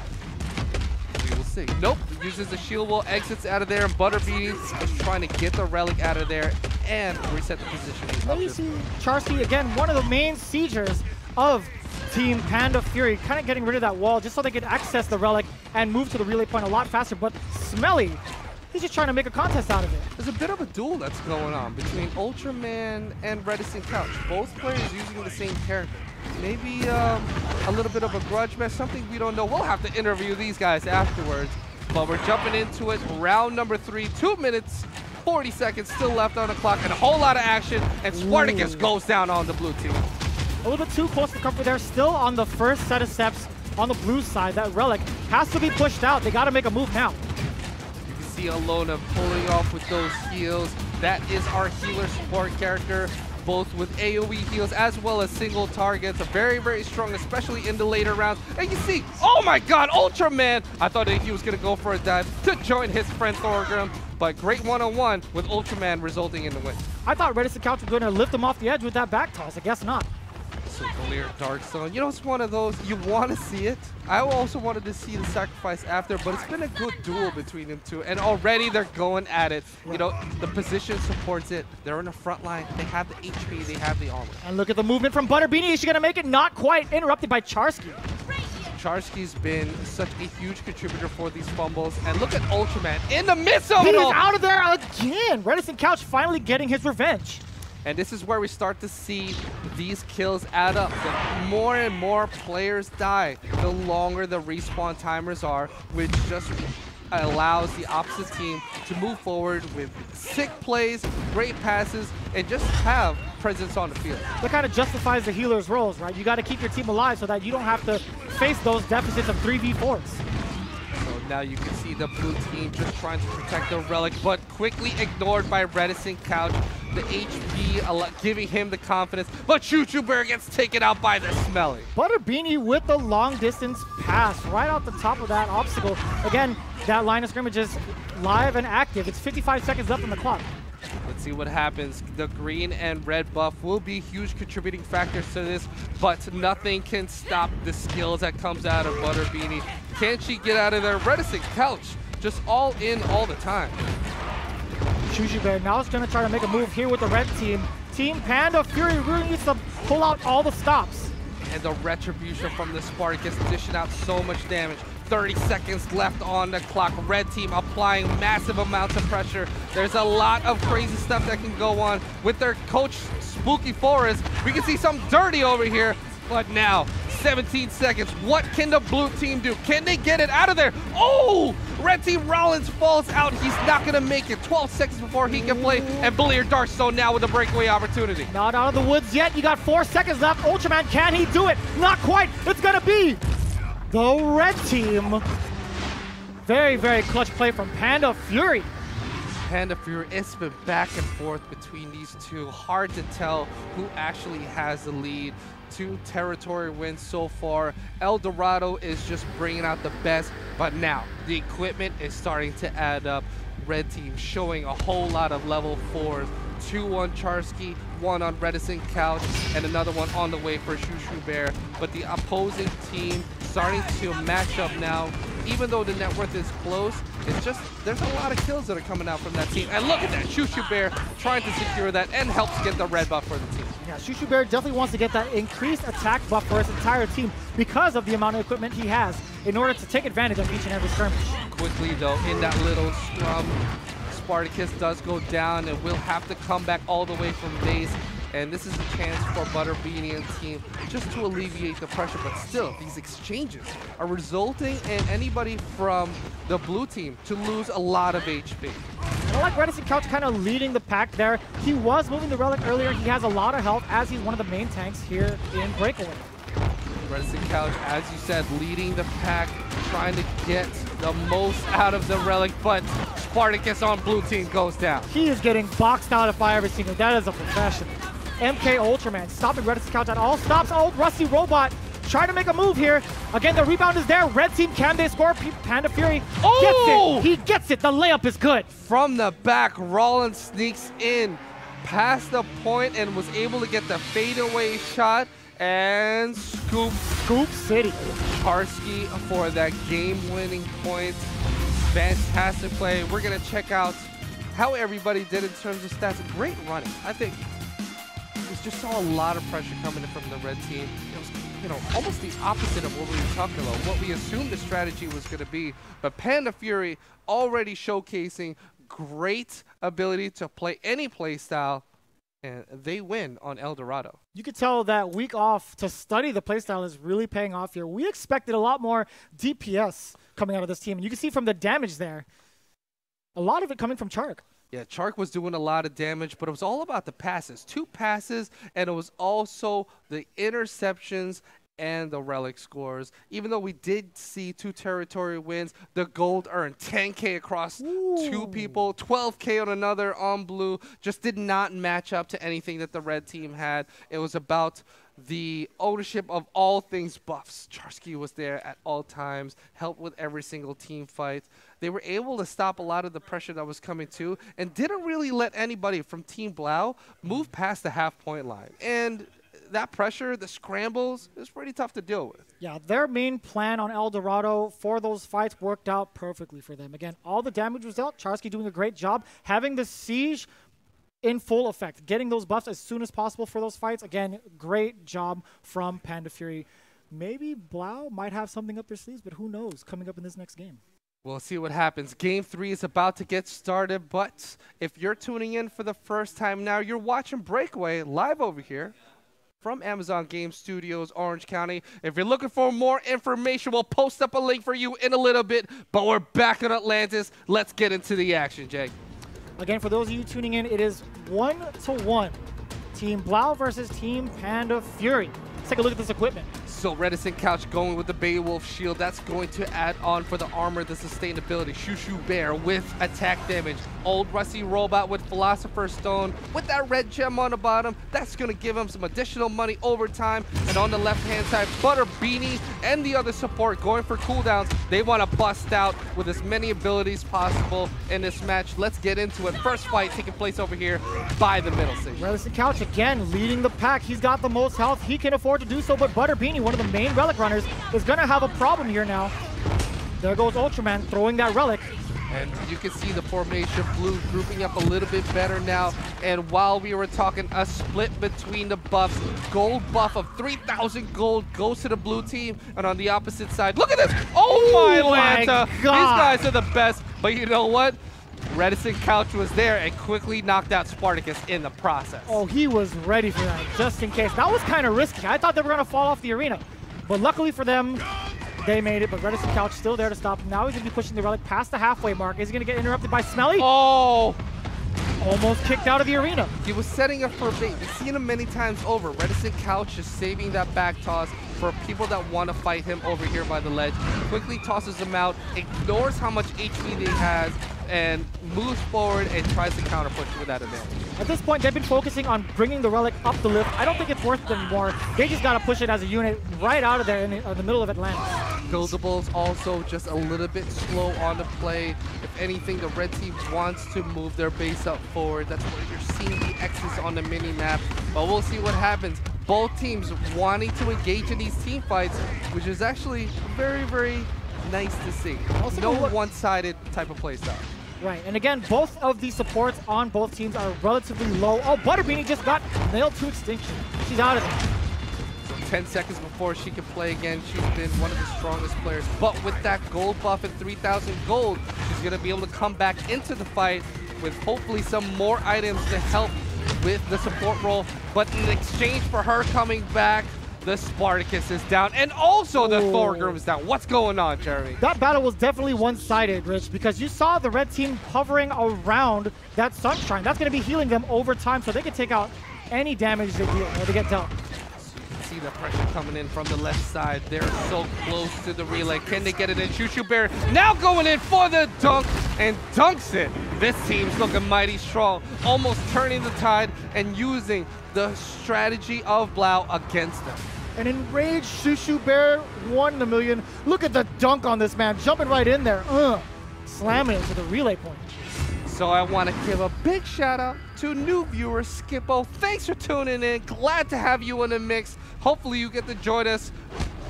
We will see. Nope. Uses the shield wall, exits out of there, and Butterbean is trying to get the relic out of there and reset the positioning. Now you see Charsky, again, one of the main siegers of Team Panda Fury, kind of getting rid of that wall just so they could access the relic and move to the relay point a lot faster. But Smelly, he's just trying to make a contest out of it. There's a bit of a duel that's going on between Ultraman and Redison Couch. Both players using the same character. Maybe a little bit of a grudge match, something we don't know. We'll have to interview these guys afterwards. But we're jumping into it. Round number 3, 2 minutes, 40 seconds still left on the clock, and a whole lot of action. And Spartacus goes down on the blue team. A little bit too close for comfort there. Still on the first set of steps on the blue side. That relic has to be pushed out. They got to make a move now. You can see Alona pulling off with those heals. That is our healer support character, both with AoE heals as well as single targets. Very, very strong, especially in the later rounds. And you see, oh my god, Ultraman! I thought that he was going to go for a dive to join his friend Thorgrim, but great one-on-one with Ultraman resulting in the win. I thought Redison Couch was going to lift him off the edge with that back toss. I guess not. So clear Dark Zone. You know, it's one of those, you want to see it. I also wanted to see the sacrifice after, but it's been a good duel between them two. And already they're going at it. You know, the position supports it. They're in the front line. They have the HP. They have the armor. And look at the movement from Butterbeanie. Is she going to make it? Not quite. Interrupted by Charsky. Charsky's been such a huge contributor for these fumbles. And look at Ultraman in the midst of it all. He's out of there again. Redison Couch finally getting his revenge. And this is where we start to see these kills add up. The more and more players die, the longer the respawn timers are, which just allows the opposite team to move forward with sick plays, great passes, and just have presence on the field. That kind of justifies the healer's roles, right? You got to keep your team alive so that you don't have to face those deficits of 3v4s. So now you can see the blue team just trying to protect the relic, but quickly ignored by Redison Couch. The HP giving him the confidence, but Choo Choo Bear gets taken out by the Smelly. Butterbeanie with the long distance pass right off the top of that obstacle. Again, that line of scrimmage is live and active. It's 55 seconds left on the clock. Let's see what happens. The green and red buff will be huge contributing factors to this, but nothing can stop the skills that comes out of Butterbeanie. Can she get out of there? Redison Couch just all in all the time. Choo Choo Bear now is going to try to make a move here with the red team. Team Panda Fury really needs to pull out all the stops. And the retribution from the Spartacus dishing out so much damage. 30 seconds left on the clock. Red team applying massive amounts of pressure. There's a lot of crazy stuff that can go on with their coach, Spooky Forest. We can see some dirty over here, but now 17 seconds. What can the blue team do? Can they get it out of there? Oh! Red team Rollins falls out. He's not going to make it. 12 seconds before he can play. And Blair Darkstone now with a breakaway opportunity. Not out of the woods yet. You got 4 seconds left. Ultraman, can he do it? Not quite. It's going to be the red team Very, very clutch play from Panda Fury. Panda Fury, it's been back and forth between these two. Hard to tell who actually has the lead. 2 territory wins so far. El Dorado is just bringing out the best, but now the equipment is starting to add up. Red team showing a whole lot of level 4s. 2 on Charsky, 1 on Reticent Couch, and another one on the way for Shushu Bear. But the opposing team starting to match up now. Even though the net worth is close, it's just, there's a lot of kills that are coming out from that team. And look at that, Shushu Bear trying to secure that and helps get the red buff for the team. Yeah, Shushu Bear definitely wants to get that increased attack buff for his entire team because of the amount of equipment he has in order to take advantage of each and every skirmish. Quickly though, in that little scrum, Spartacus does go down and will have to come back all the way from base. And this is a chance for Butterbeanie and team just to alleviate the pressure. But still, these exchanges are resulting in anybody from the blue team to lose a lot of HP. I like Reticent Couch kind of leading the pack there. He was moving the relic earlier. He has a lot of health as he's one of the main tanks here in Breakaway. Reticent Couch, as you said, leading the pack, trying to get the most out of the relic, but Spartacus on blue team goes down. He is getting boxed out if I ever seen it. That is a professional. MK Ultraman stopping Reticent Couch at all stops. Old Rusty Robot trying to make a move here. Again, the rebound is there. Red team, can they score? Panda Fury gets it. He gets it. The layup is good. From the back, Rollins sneaks in past the point and was able to get the fadeaway shot and Scoop City. Charsky for that game-winning point. Fantastic play. We're going to check out how everybody did in terms of stats. Great running. I think we just saw a lot of pressure coming in from the red team. It was, you know, almost the opposite of what we were talking about, what we assumed the strategy was going to be. But Panda Fury already showcasing great ability to play any play style, and they win on El Dorado. You could tell that week off to study the playstyle is really paying off here. We expected a lot more DPS coming out of this team, and you can see from the damage there, a lot of it coming from Chark. Yeah, Chark was doing a lot of damage, but it was all about the passes. 2 passes, and it was also the interceptions and the relic scores. Even though we did see 2 territory wins, the gold earned 10K across 2 people, 12K on another on blue. Just did not match up to anything that the red team had. It was about the ownership of all things buffs. Charsky was there at all times, helped with every single team fight. They were able to stop a lot of the pressure that was coming too, and didn't really let anybody from Team BLAOW move past the half-point line. And that pressure, the scrambles, is pretty tough to deal with. Yeah, their main plan on El Dorado for those fights worked out perfectly for them. Again, all the damage was dealt. Charsky doing a great job, having the siege in full effect, getting those buffs as soon as possible for those fights. Again, great job from Panda Fury. Maybe BLAOW might have something up their sleeves, but who knows coming up in this next game. We'll see what happens. Game 3 is about to get started, but if you're tuning in for the first time now, you're watching Breakaway live over here from Amazon Game Studios, Orange County. If you're looking for more information, we'll post up a link for you in a little bit, but we're back in Atlantis. Let's get into the action, Jake. Again, for those of you tuning in, it is 1-1. Team BLAOW versus Team Panda Fury. Let's take a look at this equipment. So Reticent Couch going with the Beowulf shield. That's going to add on for the armor, the sustainability. Shushu Bear with attack damage. Old Rusty Robot with Philosopher's Stone. With that red gem on the bottom, that's going to give him some additional money over time. And on the left-hand side, Butterbeanie and the other support going for cooldowns. They want to bust out with as many abilities possible in this match. Let's get into it. First fight taking place over here by the middle station. Reticent Couch again leading the pack. He's got the most health. He can afford to do so, but Butterbeanie, one of the main relic runners, is going to have a problem here now. There goes Ultraman throwing that relic. And you can see the formation blue grouping up a little bit better now. And while we were talking a split between the buffs, gold buff of 3,000 gold goes to the blue team. And on the opposite side, look at this. Oh my Lanta. These guys are the best. But you know what? Reticent Couch was there and quickly knocked out Spartacus in the process. Oh, he was ready for that, just in case. That was kind of risky. I thought they were going to fall off the arena. But luckily for them, they made it. But Reticent Couch still there to stop him. Now he's going to be pushing the relic past the halfway mark. Is he going to get interrupted by Smelly? Oh! almost kicked out of the arena. He was setting up for a bait. We've seen him many times over. Reticent Couch is saving that back toss for people that want to fight him over here by the ledge. Quickly tosses him out, ignores how much HP they has, and moves forward and tries to counter push with that advantage. At this point, they've been focusing on bringing the relic up the lift. I don't think it's worth it anymore. They just got to push it as a unit right out of there in the middle of Atlantis. Buildables also just a little bit slow on the play. If anything, the red team wants to move their base up forward. That's where you're seeing the X's on the mini map. But we'll see what happens. Both teams wanting to engage in these team fights, which is actually very, very nice to see. Also, no one-sided type of play style. Right, and again, both of the supports on both teams are relatively low. Oh, Butterbeanie just got nailed to extinction. She's out of it. So 10 seconds before she can play again, she's been one of the strongest players. But with that gold buff and 3,000 gold, she's going to be able to come back into the fight with hopefully some more items to help with the support role. But in exchange for her coming back, the Spartacus is down, and also the Thorgrim is down. What's going on, Jeremy? That battle was definitely one-sided, Rich, because you saw the red team hovering around that Sunshine. That's going to be healing them over time, so they can take out any damage they deal or they get dealt. So you can see the pressure coming in from the left side. They're so close to the relay. Can they get it in? Shoo Bear now going in for the dunk and dunks it. This team's looking mighty strong, almost turning the tide and using the strategy of BLAOW against them. An enraged Shushu Bear, 1 in a million. Look at the dunk on this man, jumping right in there. Slamming it to the relay point. So I want to give a big shout out to new viewer Skippo. Thanks for tuning in. Glad to have you in the mix. Hopefully you get to join us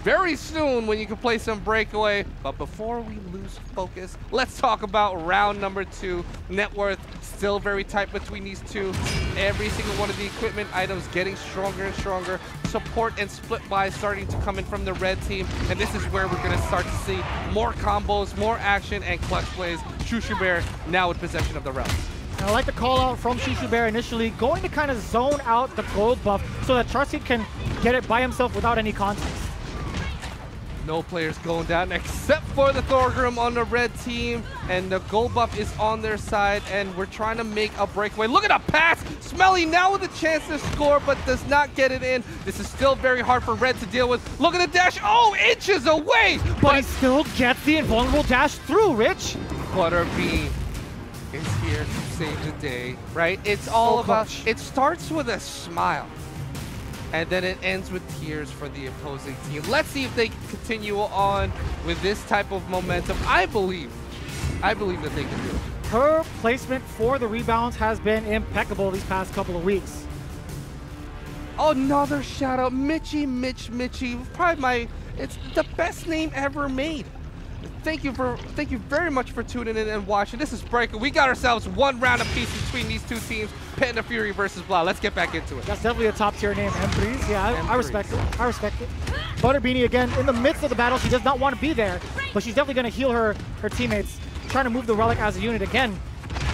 very soon when you can play some Breakaway. But before we lose focus, let's talk about round number 2. Net worth still very tight between these two. Every single one of the equipment items getting stronger and stronger. Support and split buys starting to come in from the red team. And this is where we're going to start to see more combos, more action, and clutch plays. Shushu Bear now with possession of the realm. I like the call out from Shushu Bear initially, going to kind of zone out the gold buff so that Charcy can get it by himself without any context. No players going down except for the Thorgrim on the red team, and the gold buff is on their side, and we're trying to make a breakaway. Look at the pass! Smelly now with a chance to score, but does not get it in. This is still very hard for red to deal with. Look at the dash! Oh, inches away! But he still gets the invulnerable dash through, Rich. Butterbean is here to save the day, right? It's all about, it starts with a smile, and then it ends with tears for the opposing team. Let's see if they can continue on with this type of momentum. I believe that they can do it. Her placement for the rebounds has been impeccable these past couple of weeks. Another shout out, Mitchie. Probably it's the best name ever made. Thank you very much for tuning in and watching. This is Breakaway. We got ourselves one round apiece between these two teams. Panda Fury versus BLAOW. Let's get back into it. That's definitely a top tier name. M3s. Yeah, I respect it. I respect it. Butterbeanie again in the midst of the battle. She does not want to be there, but she's definitely going to heal her teammates, trying to move the relic as a unit again.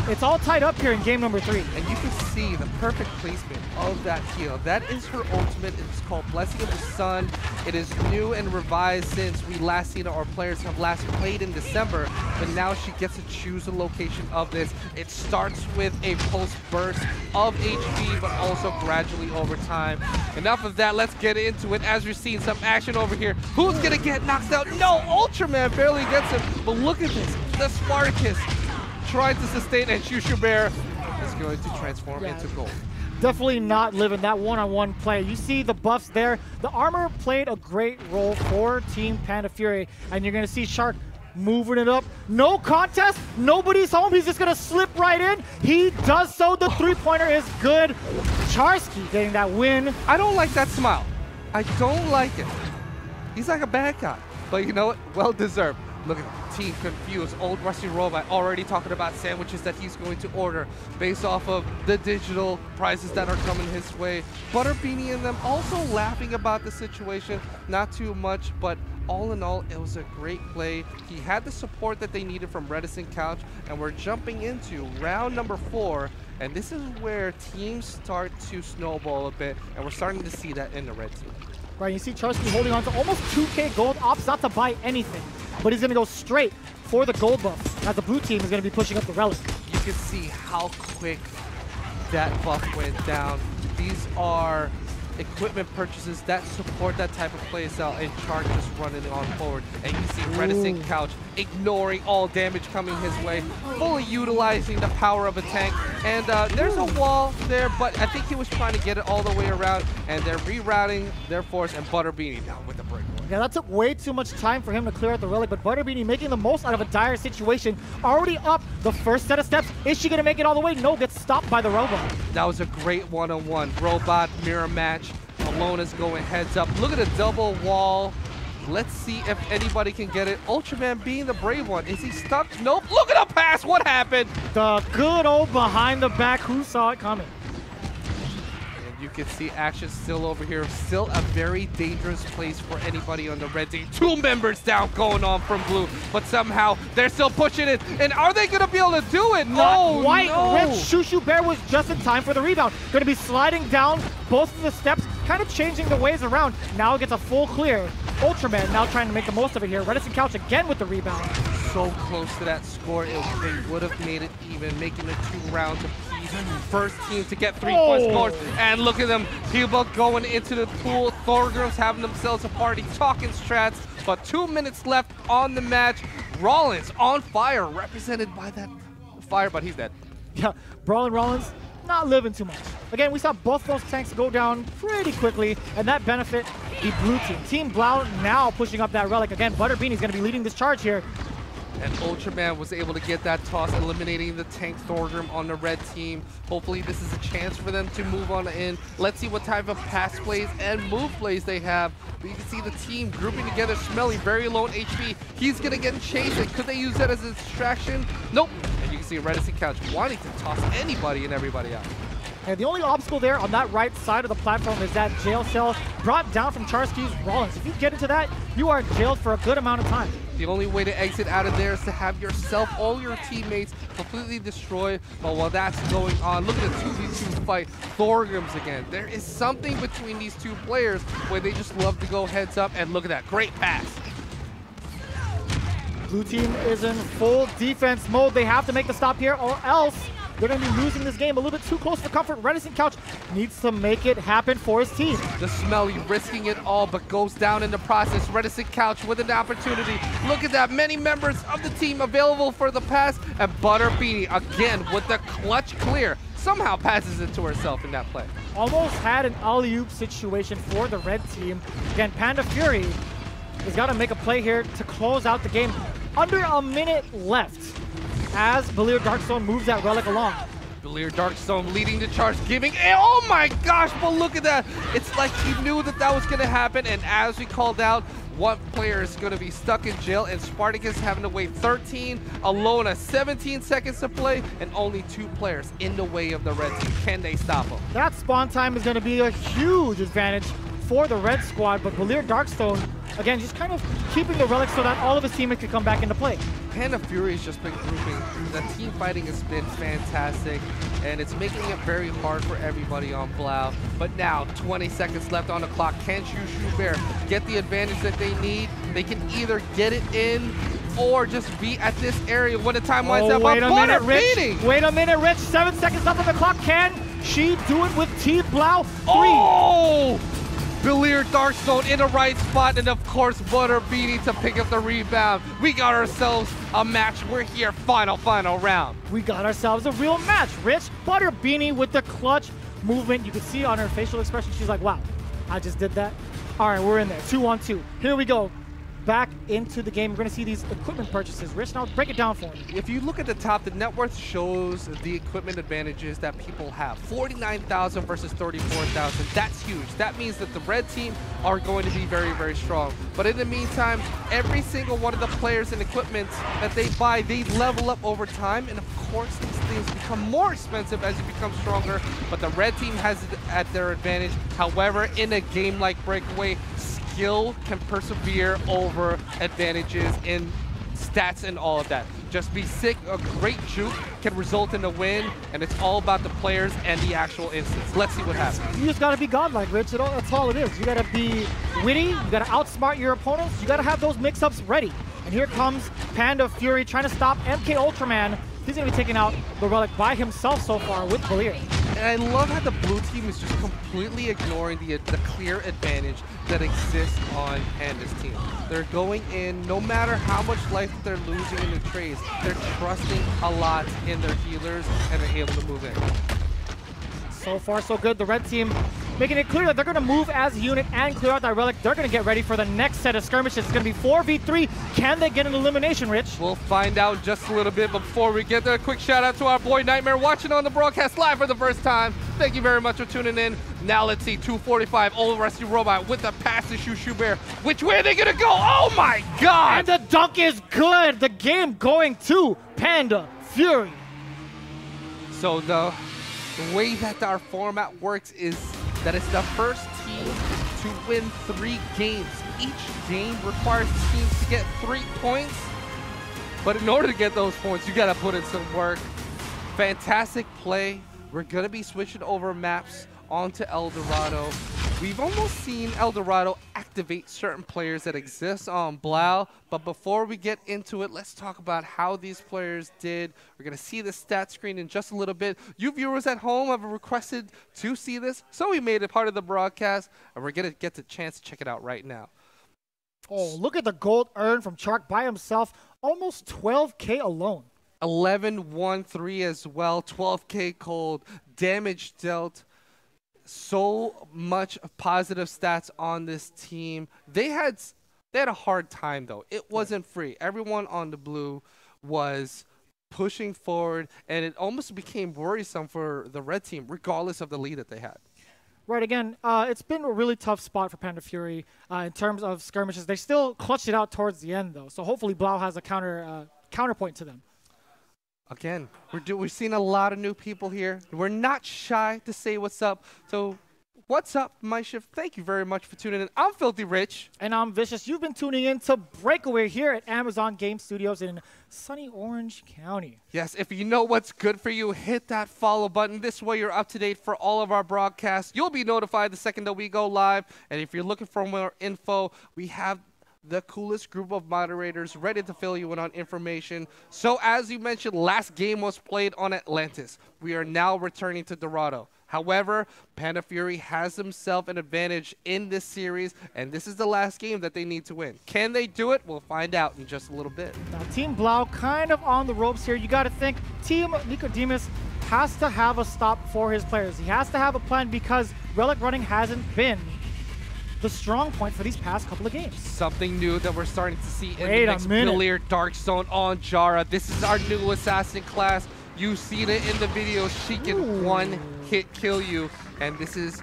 It's all tied up here in game number 3. And you can see the perfect placement of that heal. That is her ultimate. It's called Blessing of the Sun. It is new and revised since we last seen our players have last played in December, but now she gets to choose the location of this. It starts with a pulse burst of HP, but also gradually over time. Enough of that, let's get into it as we're seeing some action over here. Who's gonna get knocked out? No, Ultraman barely gets him, but look at this, the Spartacus trying to sustain, and Shushu Bear is going to transform into gold. Definitely not living that one-on-one play. You see the buffs there. The armor played a great role for Team Panda Fury, and you're going to see Shark moving it up. No contest. Nobody's home. He's just going to slip right in. He does so. The three-pointer is good. Charsky getting that win. I don't like that smile. I don't like it. He's like a bad guy, but you know what? Well deserved. Look at Team Confused. Old Rusty Robot already talking about sandwiches that he's going to order based off of the digital prizes that are coming his way. Butterbeanie and them also laughing about the situation. Not too much, but all in all, it was a great play. He had the support that they needed from Reticent Couch, and we're jumping into round number 4. And this is where teams start to snowball a bit, and we're starting to see that in the red team. Right, you see Charsky holding on to almost 2K gold, opts not to buy anything, but he's going to go straight for the gold buff as the blue team is going to be pushing up the relic. You can see how quick that buff went down. These are equipment purchases that support that type of play style, and Chark just running on forward. And you see Reticent Couch ignoring all damage coming his way, fully utilizing the power of a tank. And there's a wall there, but I think he was trying to get it all the way around, and they're rerouting their force, and Butterbeanie now with the breakaway. Yeah, that took way too much time for him to clear out the relic, but Butterbeanie making the most out of a dire situation. Already up the first set of steps. Is she going to make it all the way? No, gets stopped by the robot. That was a great one-on-one. Robot mirror match. Alona's going heads up. Look at the double wall. Let's see if anybody can get it. Ultraman being the brave one. Is he stuck? Nope. Look at the pass. What happened? The good old behind the back. Who saw it coming? And you can see action still over here. Still a very dangerous place for anybody on the red team. 2 members down going on from blue, but somehow they're still pushing it. And are they going to be able to do it? No, White no. Rich Shushu Bear was just in time for the rebound. Going to be sliding down both of the steps, kind of changing the ways around. Now gets a full clear. Ultraman now trying to make the most of it here. Reticent Couch again with the rebound. So close to that score. They would have made it even, making it 2 rounds apiece. First team to get 3-point scores. And look at them. People going into the pool. Thorgrim's having themselves a party, talking strats. But 2 minutes left on the match. Rollins on fire, represented by that fire, but he's dead. Yeah, Brawlin Rollins not living too much. Again, we saw both those tanks go down pretty quickly, and that benefit the blue team. Team BLAOW now pushing up that relic. Again, Butterbeanie's going to be leading this charge here. And Ultraman was able to get that toss, eliminating the tank Thorgrim on the red team. Hopefully this is a chance for them to move on in. Let's see what type of pass plays and move plays they have. But you can see the team grouping together. Smelly, very low in HP. He's going to get chased. Could they use that as a distraction? Nope. And you can see Reticent Couch wanting to toss anybody and everybody out. And the only obstacle there on that right side of the platform is that jail cell brought down from Charsky's Rollins. If you get into that, you are jailed for a good amount of time. The only way to exit out of there is to have yourself, all your teammates, completely destroyed. But while that's going on, look at the 2v2 fight. Thorgrim's again. There is something between these two players where they just love to go heads up. And look at that, great pass. Blue team is in full defense mode. They have to make the stop here, or else they're going to be losing this game a little bit too close for comfort. Reticent Couch needs to make it happen for his team. The Smelly risking it all, but goes down in the process. Reticent Couch with an opportunity. Look at that, many members of the team available for the pass. And Butterbeanie again with the clutch clear. Somehow passes it to herself in that play. Almost had an alley-oop situation for the red team. Again, Panda Fury has got to make a play here to close out the game. Under a minute left as BLAOW Darkstone moves that relic along. BLAOW Darkstone leading the charge, giving, oh my gosh, but look at that. It's like he knew that that was going to happen, and as we called out, one player is going to be stuck in jail, and Spartacus having to wait 13, Alona 17 seconds to play, and only 2 players in the way of the red team. Can they stop him? That spawn time is going to be a huge advantage for the red squad, but BLAOW Darkstone, again, just kind of keeping the relic so that all of his teammates can come back into play. Panda Fury has just been grouping. The team fighting has been fantastic, and it's making it very hard for everybody on BLAOW. But now, 20 seconds left on the clock. Can Shushu Bear get the advantage that they need? They can either get it in or just be at this area when the time winds up. Wait a minute, Rich. Wait a minute, Rich. 7 seconds left on the clock. Can she do it with Team BLAOW? 3. Oh! BLAOW Darkstone in the right spot, and of course Butterbeanie to pick up the rebound. We got ourselves a match. We're here, final round. We got ourselves a real match, Rich. Butterbeanie with the clutch movement. You can see on her facial expression, she's like, wow, I just did that. All right, we're in there, 2-on-2. Here we go. Back into the game. We're going to see these equipment purchases. Rich, now break it down for me. If you look at the top, the net worth shows the equipment advantages that people have. 49,000 versus 34,000. That's huge. That means that the red team are going to be very, very strong. But in the meantime, every single one of the players and equipment that they buy, they level up over time. And of course, these things become more expensive as you become stronger. But the red team has it at their advantage. However, in a game like Breakaway, skill can persevere over advantages in stats and all of that. Just be sick, a great juke can result in a win, and it's all about the players and the actual instance. Let's see what happens. You just gotta be godlike, Rich. That's all it is. You gotta be witty, you gotta outsmart your opponents, you gotta have those mix-ups ready. And here comes Panda Fury trying to stop MK Ultraman. He's gonna be taking out the relic by himself so far with BLAOW. And I love how the blue team is just completely ignoring the clear advantage that exists on Panda's team. They're going in, no matter how much life they're losing in the trades, they're trusting a lot in their healers, and they're able to move in. So far, so good. The red team making it clear that they're going to move as a unit and clear out that relic. They're going to get ready for the next set of skirmishes. It's going to be 4v3. Can they get an elimination, Rich? We'll find out in just a little bit. But before we get there, a quick shout out to our boy Nightmare watching on the broadcast live for the first time. Thank you very much for tuning in. Now let's see 245 Old Rusty Robot with the pass to Shushu Bear. Which way are they going to go? Oh my God! And the dunk is good. The game going to Panda Fury. So the way that our format works is that it's the first team to win 3 games. Each game requires teams to get 3 points. But in order to get those points, you gotta put in some work. Fantastic play. We're gonna be switching over maps onto El Dorado. We've almost seen El Dorado activate certain players that exist on BLAOW, but before we get into it, let's talk about how these players did. We're going to see the stat screen in just a little bit. You viewers at home have requested to see this, so we made it part of the broadcast, and we're going to get the chance to check it out right now. Oh, look at the gold earned from Chark by himself. Almost 12K alone. 11-1-3 as well, 12K cold, damage dealt. So much positive stats on this team. They had a hard time though. It wasn't free. Everyone on the blue was pushing forward, and it almost became worrisome for the red team, regardless of the lead that they had. Right, again, it's been a really tough spot for Panda Fury in terms of skirmishes. They still clutched it out towards the end though, so hopefully BLAOW has a counterpoint to them. Again, we're seeing a lot of new people here. We're not shy to say what's up. So, what's up, my shift? Thank you very much for tuning in. I'm Filthy Rich. And I'm Vicious. You've been tuning in to Breakaway here at Amazon Game Studios in sunny Orange County. Yes, if you know what's good for you, hit that follow button. This way you're up to date for all of our broadcasts. You'll be notified the second that we go live. And if you're looking for more info, we have the coolest group of moderators ready to fill you in on information. So as you mentioned, last game was played on Atlantis. We are now returning to Dorado. However, Panda Fury has himself an advantage in this series, and this is the last game that they need to win. Can they do it? We'll find out in just a little bit. Now, Team BLAOW kind of on the ropes here. You got to think Team Nicodemus has to have a stop for his players. He has to have a plan because relic running hasn't been the strong point for these past couple of games. Something new that we're starting to see in the next Clear Dark Zone on Jara. This is our new assassin class. You've seen it in the video. She can one-hit kill you, and this is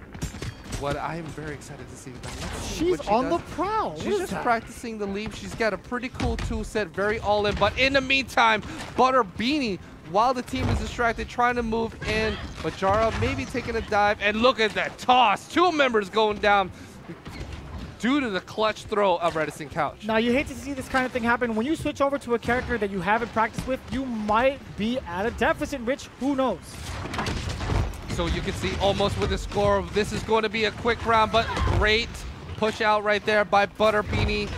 what I'm very excited to see. She's on the prowl. She's just practicing the leap. She's got a pretty cool tool set, very all in. But in the meantime, Butter Beanie, while the team is distracted, trying to move in, but Jara maybe taking a dive, and look at that toss. 2 members going down due to the clutch throw of Redison Couch. Now, you hate to see this kind of thing happen. When you switch over to a character that you haven't practiced with, you might be at a deficit, Rich. Who knows? So you can see almost with the score, this is going to be a quick round, but great push out right there by Butter Beanie.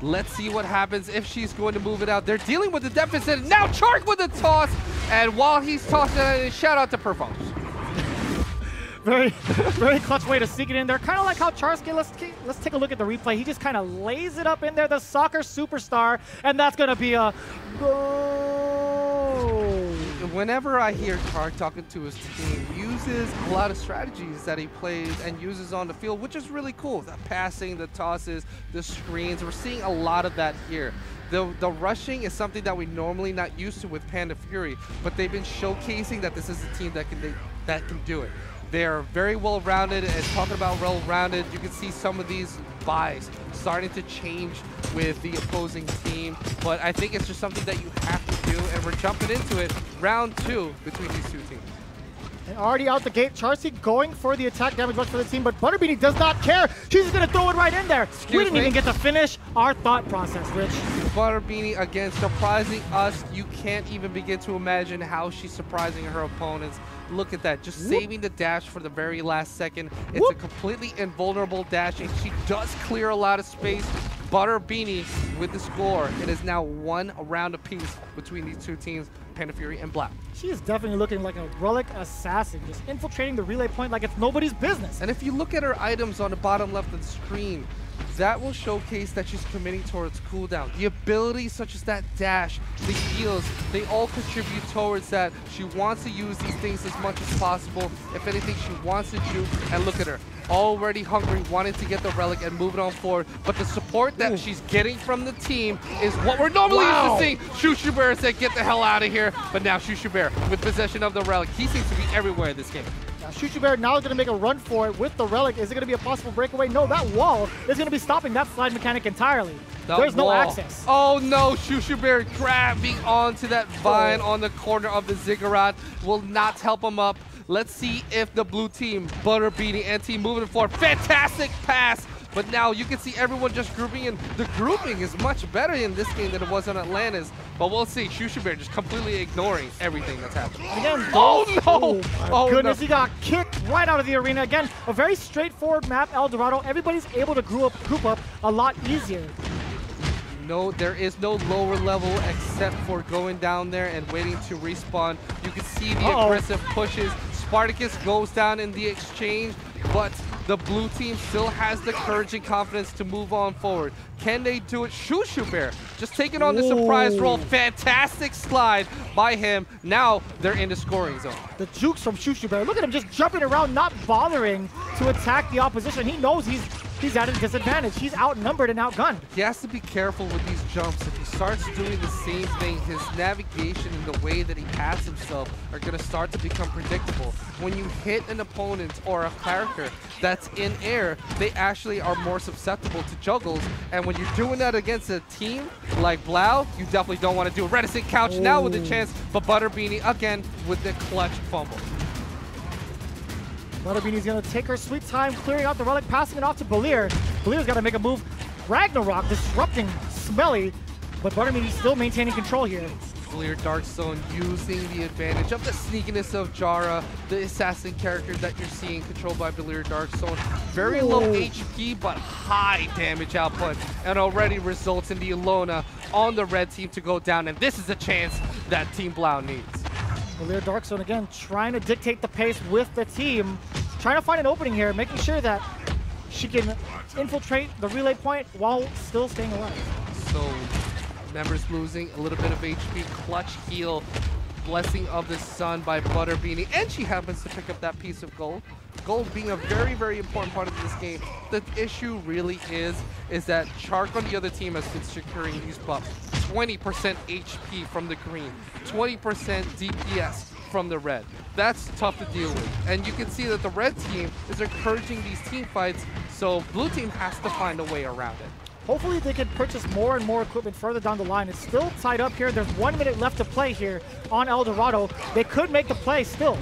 Let's see what happens if she's going to move it out. They're dealing with the deficit. Now Chark with a toss, and while he's tossing, shout out to Perfox. Very clutch way to sneak it in there. Kind of like how Charsky, let's take a look at the replay. He just kind of lays it up in there, the soccer superstar, and that's going to be a goal. Whenever I hear Chark talking to his team, uses a lot of strategies that he plays and uses on the field, which is really cool. The passing, the tosses, the screens. We're seeing a lot of that here. The rushing is something that we normally not used to with Panda Fury, but they've been showcasing that this is a team that can do it. They're very well-rounded, and talking about well-rounded, you can see some of these buys starting to change with the opposing team, but I think it's just something that you have to do, and we're jumping into it, round 2 between these 2 teams. And already out the gate, Charsky going for the attack damage rush for the team, but Butterbeanie does not care. She's just going to throw it right in there. We didn't even get to finish our thought process, Rich. Butterbeanie, again, surprising us. You can't even begin to imagine how she's surprising her opponents. Look at that, just saving the dash for the very last second. It's a completely invulnerable dash, and she does clear a lot of space. Butter Beanie with the score. It is now 1 round apiece between these 2 teams. Panda Fury and BLAOW. She is definitely looking like a relic assassin, just infiltrating the relay point like it's nobody's business. And if you look at her items on the bottom left of the screen, that will showcase that she's committing towards cooldown. The abilities such as that dash, the heals, they all contribute towards that. She wants to use these things as much as possible. If anything, she wants to juke. And look at her, already hungry, wanting to get the relic and move it on forward. But the support that she's getting from the team is what we're normally used to seeing. Shushu Bear said, get the hell out of here. But now Shushu Bear with possession of the relic. He seems to be everywhere in this game. Shushu Bear now is going to make a run for it with the relic. Is it going to be a possible breakaway? No, that wall is going to be stopping that slide mechanic entirely. There's no access. Oh no, Shushu Bear grabbing onto that vine on the corner of the ziggurat will not help him up. Let's see if the blue team, Butter Beanie and team moving forward. Fantastic pass. But now you can see everyone just grouping in. The grouping is much better in this game than it was on Atlantis. But we'll see. Shushu Bear just completely ignoring everything that's happening. Again, oh no! Oh goodness, he got kicked right out of the arena. Again, a very straightforward map, El Dorado. Everybody's able to group up a lot easier. No, there is no lower level except for going down there and waiting to respawn. You can see the aggressive pushes. Spartacus goes down in the exchange, but the blue team still has the courage and confidence to move on forward. Can they do it? Shushu Bear just taking on the surprise roll. Fantastic slide by him. Now they're in the scoring zone. The jukes from Shushu Bear. Look at him just jumping around, not bothering to attack the opposition. He knows he's at a disadvantage. He's outnumbered and outgunned. He has to be careful with these jumps. If he starts doing the same thing, his navigation and the way that he pats himself are going to start to become predictable. When you hit an opponent or a character that's in air, they actually are more susceptible to juggles. And when you're doing that against a team like BLAOW, you definitely don't want to do it. Reticent Couch now with a chance, but Butter Beanie again with the clutch fumble. Butterbeanie's going to take her sweet time, clearing out the relic, passing it off to Balir. Balir's got to make a move. Ragnarok disrupting Smelly, but Butterbeanie's still maintaining control here. Balir Darkstone using the advantage of the sneakiness of Jara, the assassin character that you're seeing controlled by Balir Darkstone. Very low HP, but high damage output, and already results in the Ilona on the red team to go down, and this is a chance that Team BLAOW needs. Balir Darkstone again trying to dictate the pace with the team, trying to find an opening here, making sure that she can infiltrate the relay point while still staying alive. So, members losing a little bit of HP, clutch heal, blessing of the sun by Butter Beanie, and she happens to pick up that piece of gold. Gold being a very, very important part of this game. The issue really is that Chark on the other team has been securing these buffs. 20% HP from the green, 20% DPS from the red. That's tough to deal with. And you can see that the red team is encouraging these team fights, so blue team has to find a way around it. Hopefully they can purchase more and more equipment further down the line. It's still tied up here. There's 1 minute left to play here on El Dorado. They could make the play still.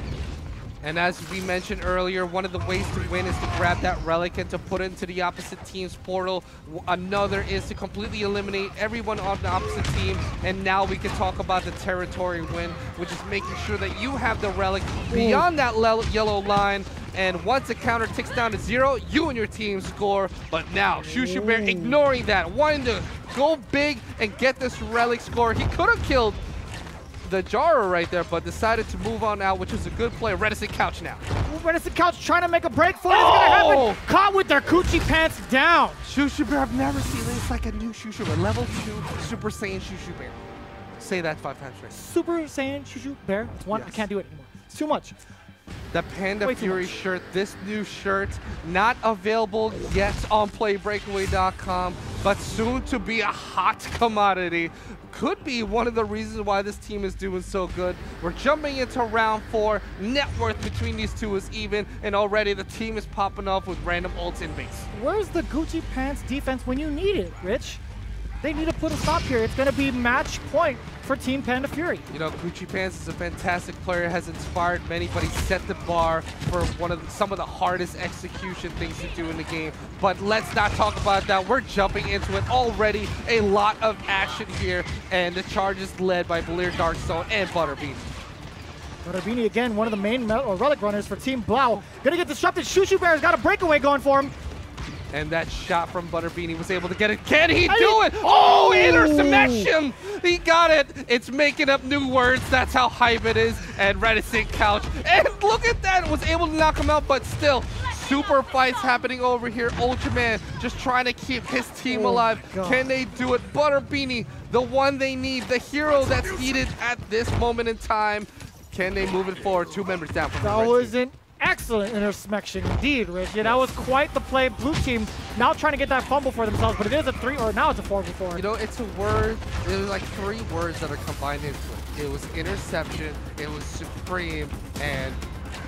And as we mentioned earlier, one of the ways to win is to grab that relic and to put it into the opposite team's portal. Another is to completely eliminate everyone on the opposite team. And now we can talk about the territory win, which is making sure that you have the relic beyond that yellow line. And once the counter ticks down to 0, you and your team score. But now, Shushu Bear ignoring that, wanting to go big and get this relic score. He could have killed the Jara right there, but decided to move on out, which is a good play. Reticent Couch now. Reticent Couch trying to make a break for it. It's going to happen. Caught with their coochie pants down. Shushu Bear, I've never seen this. It's like a new Shushu Bear. Level 2 Super Saiyan Shushu Bear. Say that 5 times straight. Super Saiyan Shushu Bear. It's one. Yes. I can't do it anymore. It's too much. The Panda Fury shirt, this new shirt, not available yet on playbreakaway.com, but soon to be a hot commodity. Could be one of the reasons why this team is doing so good. We're jumping into round 4. Net worth between these two is even, and already the team is popping off with random ults in base. Where's the Gucci Pants defense when you need it, Rich? They need to put a stop here. It's going to be match point for Team Panda Fury. You know, Gucci Pants is a fantastic player, has inspired many, but he set the bar for some of the hardest execution things to do in the game. But let's not talk about that. We're jumping into it already. A lot of action here, and the charge is led by Balir Darkstone and Butterbeanie. Butterbeanie again, one of the main relic runners for Team BLAOW. Gonna get disrupted. Shushu Bear's got a breakaway going for him. And that shot from Butterbeanie was able to get it. Can he do it? Oh, interception! He got it. It's making up new words. That's how hype it is. And Reticent Couch. And look at that. Was able to knock him out, but still. Super fights happening over here. Ultraman just trying to keep his team alive. Can they do it? Butterbeanie, the one they need, the hero that's needed at this moment in time. Can they move it forward? 2 members down from the That red was team. an excellent intersection indeed, Rich. Yeah, that was quite the play. Blue team now trying to get that fumble for themselves, but it is a 3, or now it's a 4v4. You know, it's a word. It was like 3 words that are combined into it. It was interception, it was supreme, and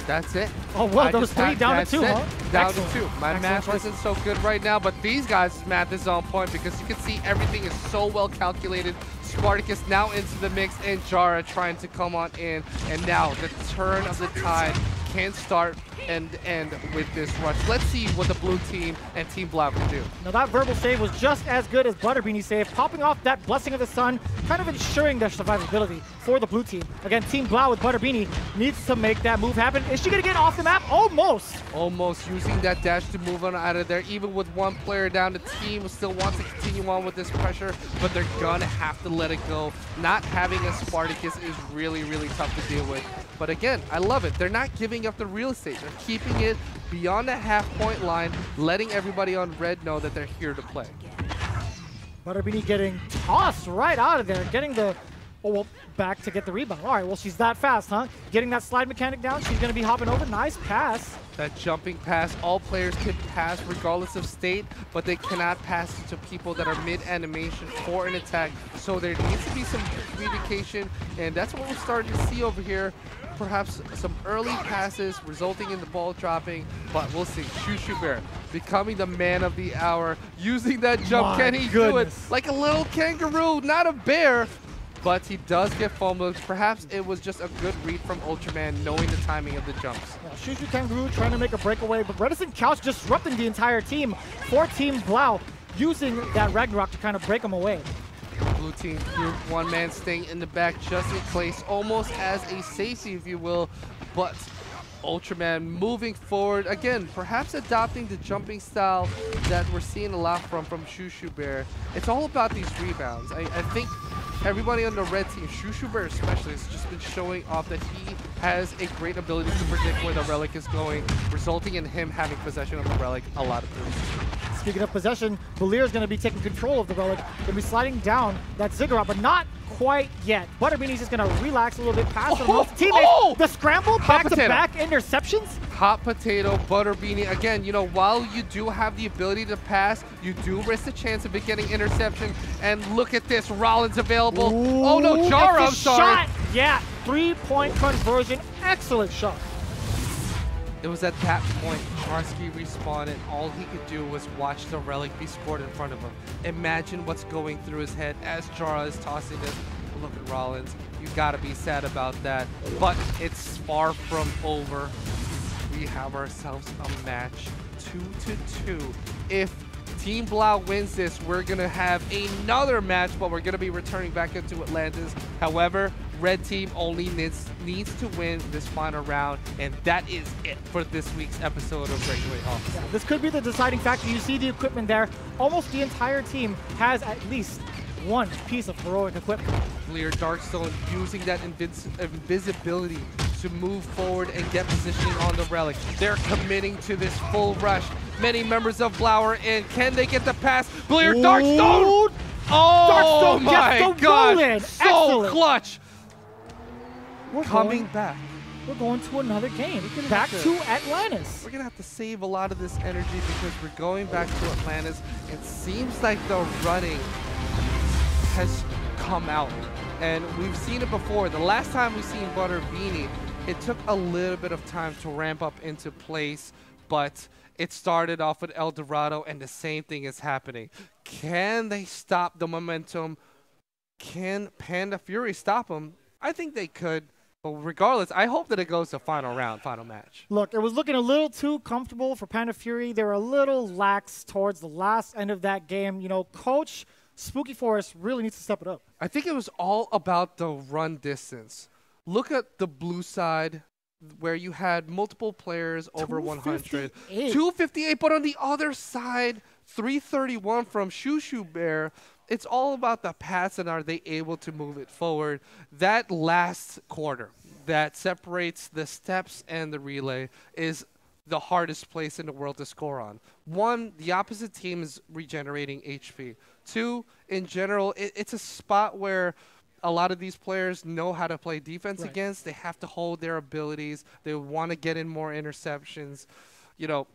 that's it. Oh, well, those 3 down to 2, huh? Down Excellent. to 2. My math isn't so good right now, but these guys' math is on point because you can see everything is so well calculated. Spartacus now into the mix, and Jara trying to come on in. And now the turn of the tide can start and end with this rush. Let's see what the blue team and Team BLAOW can do. Now that verbal save was just as good as Butterbeanie's save, popping off that Blessing of the Sun, kind of ensuring their survivability for the blue team. Again, Team BLAOW with Butterbeanie needs to make that move happen. Is she going to get off the map? Almost. Almost using that dash to move on out of there. Even with 1 player down, the team still wants to continue on with this pressure, but they're gonna have to let it go. Not having a Spartacus is really, really tough to deal with. But again, I love it. They're not giving up the real estate. They're keeping it beyond the half-point line, letting everybody on red know that they're here to play. Butterbeanie getting tossed right out of there, getting the, oh, well, back to get the rebound. All right, well, she's that fast, huh? Getting that slide mechanic down, she's gonna be hopping over. Nice pass. That jumping pass, all players can pass regardless of state, but they cannot pass to people that are mid-animation for an attack. So there needs to be some communication, and that's what we're starting to see over here. Perhaps some early passes resulting in the ball dropping, but we'll see. Shushu Bear becoming the man of the hour, using that jump. Can he do it? Like a little kangaroo, not a bear. But he does get fumbled. Perhaps it was just a good read from Ultraman, knowing the timing of the jumps. Yeah, Shushu Kangaroo trying to make a breakaway, but Reticent Couch disrupting the entire team for Team BLAOW, using that Ragnarok to kind of break them away. Blue team group, 1 man staying in the back just in place, almost as a safety, if you will. But Ultraman moving forward, again, perhaps adopting the jumping style that we're seeing a lot from Shushu Bear. It's all about these rebounds. I think everybody on the red team, Shushu Bear especially, has just been showing off that he has a great ability to predict where the relic is going, resulting in him having possession of the relic a lot of times. Speaking of possession, Belier is going to be taking control of the relic. Going to be sliding down that Ziggurat, but not quite yet. Butterbeanie's just going to relax a little bit, pass it off. Teammates, the scramble, back-to-back interceptions. Hot potato, Butterbeanie. Again, you know, while you do have the ability to pass, you do risk the chance of it getting interception. And look at this, Rollins available. Ooh, oh no, Jara, I'm sorry. Shot. Yeah, 3-point conversion. Excellent shot. It was at that point, Charsky respawned, and all he could do was watch the relic be scored in front of him. Imagine what's going through his head as Jara is tossing this. Look at Rollins. You gotta be sad about that. But it's far from over. We have ourselves a match 2-2. If Team BLAOW wins this, we're gonna have another match, but we're gonna be returning back into Atlantis. However, red team only needs to win this final round, and that is it for this week's episode of Breakaway Office. Yeah, this could be the deciding factor. You see the equipment there. Almost the entire team has at least 1 piece of heroic equipment. Clear Darkstone using that invisibility to move forward and get positioning on the relic. They're committing to this full rush. Many members of BLAOW are in. Can they get the pass? Clear Darkstone! Oh Darkstone my god! So excellent. clutch! We're Coming back. We're going to another game. Back to Atlantis. We're going to have to save a lot of this energy because we're going back to Atlantis. It seems like the running has come out. And we've seen it before. The last time we've seen Butterbeanie, it took a little bit of time to ramp up into place, but it started off with El Dorado, and the same thing is happening. Can they stop the momentum? Can Panda Fury stop them? I think they could. But regardless, I hope that it goes to final round, final match. Look, it was looking a little too comfortable for Panda Fury. They were a little lax towards the last end of that game. You know, Coach Spooky Forest really needs to step it up. I think it was all about the run distance. Look at the blue side. where you had multiple players over 100. 258. 258, but on the other side, 331 from Shushu Bear. It's all about the pass and are they able to move it forward. That last quarter that separates the steps and the relay is the hardest place in the world to score on. One, the opposite team is regenerating HP. Two, in general, it's a spot where a lot of these players know how to play defense against. They have to hold their abilities. They want to get in more interceptions. You know,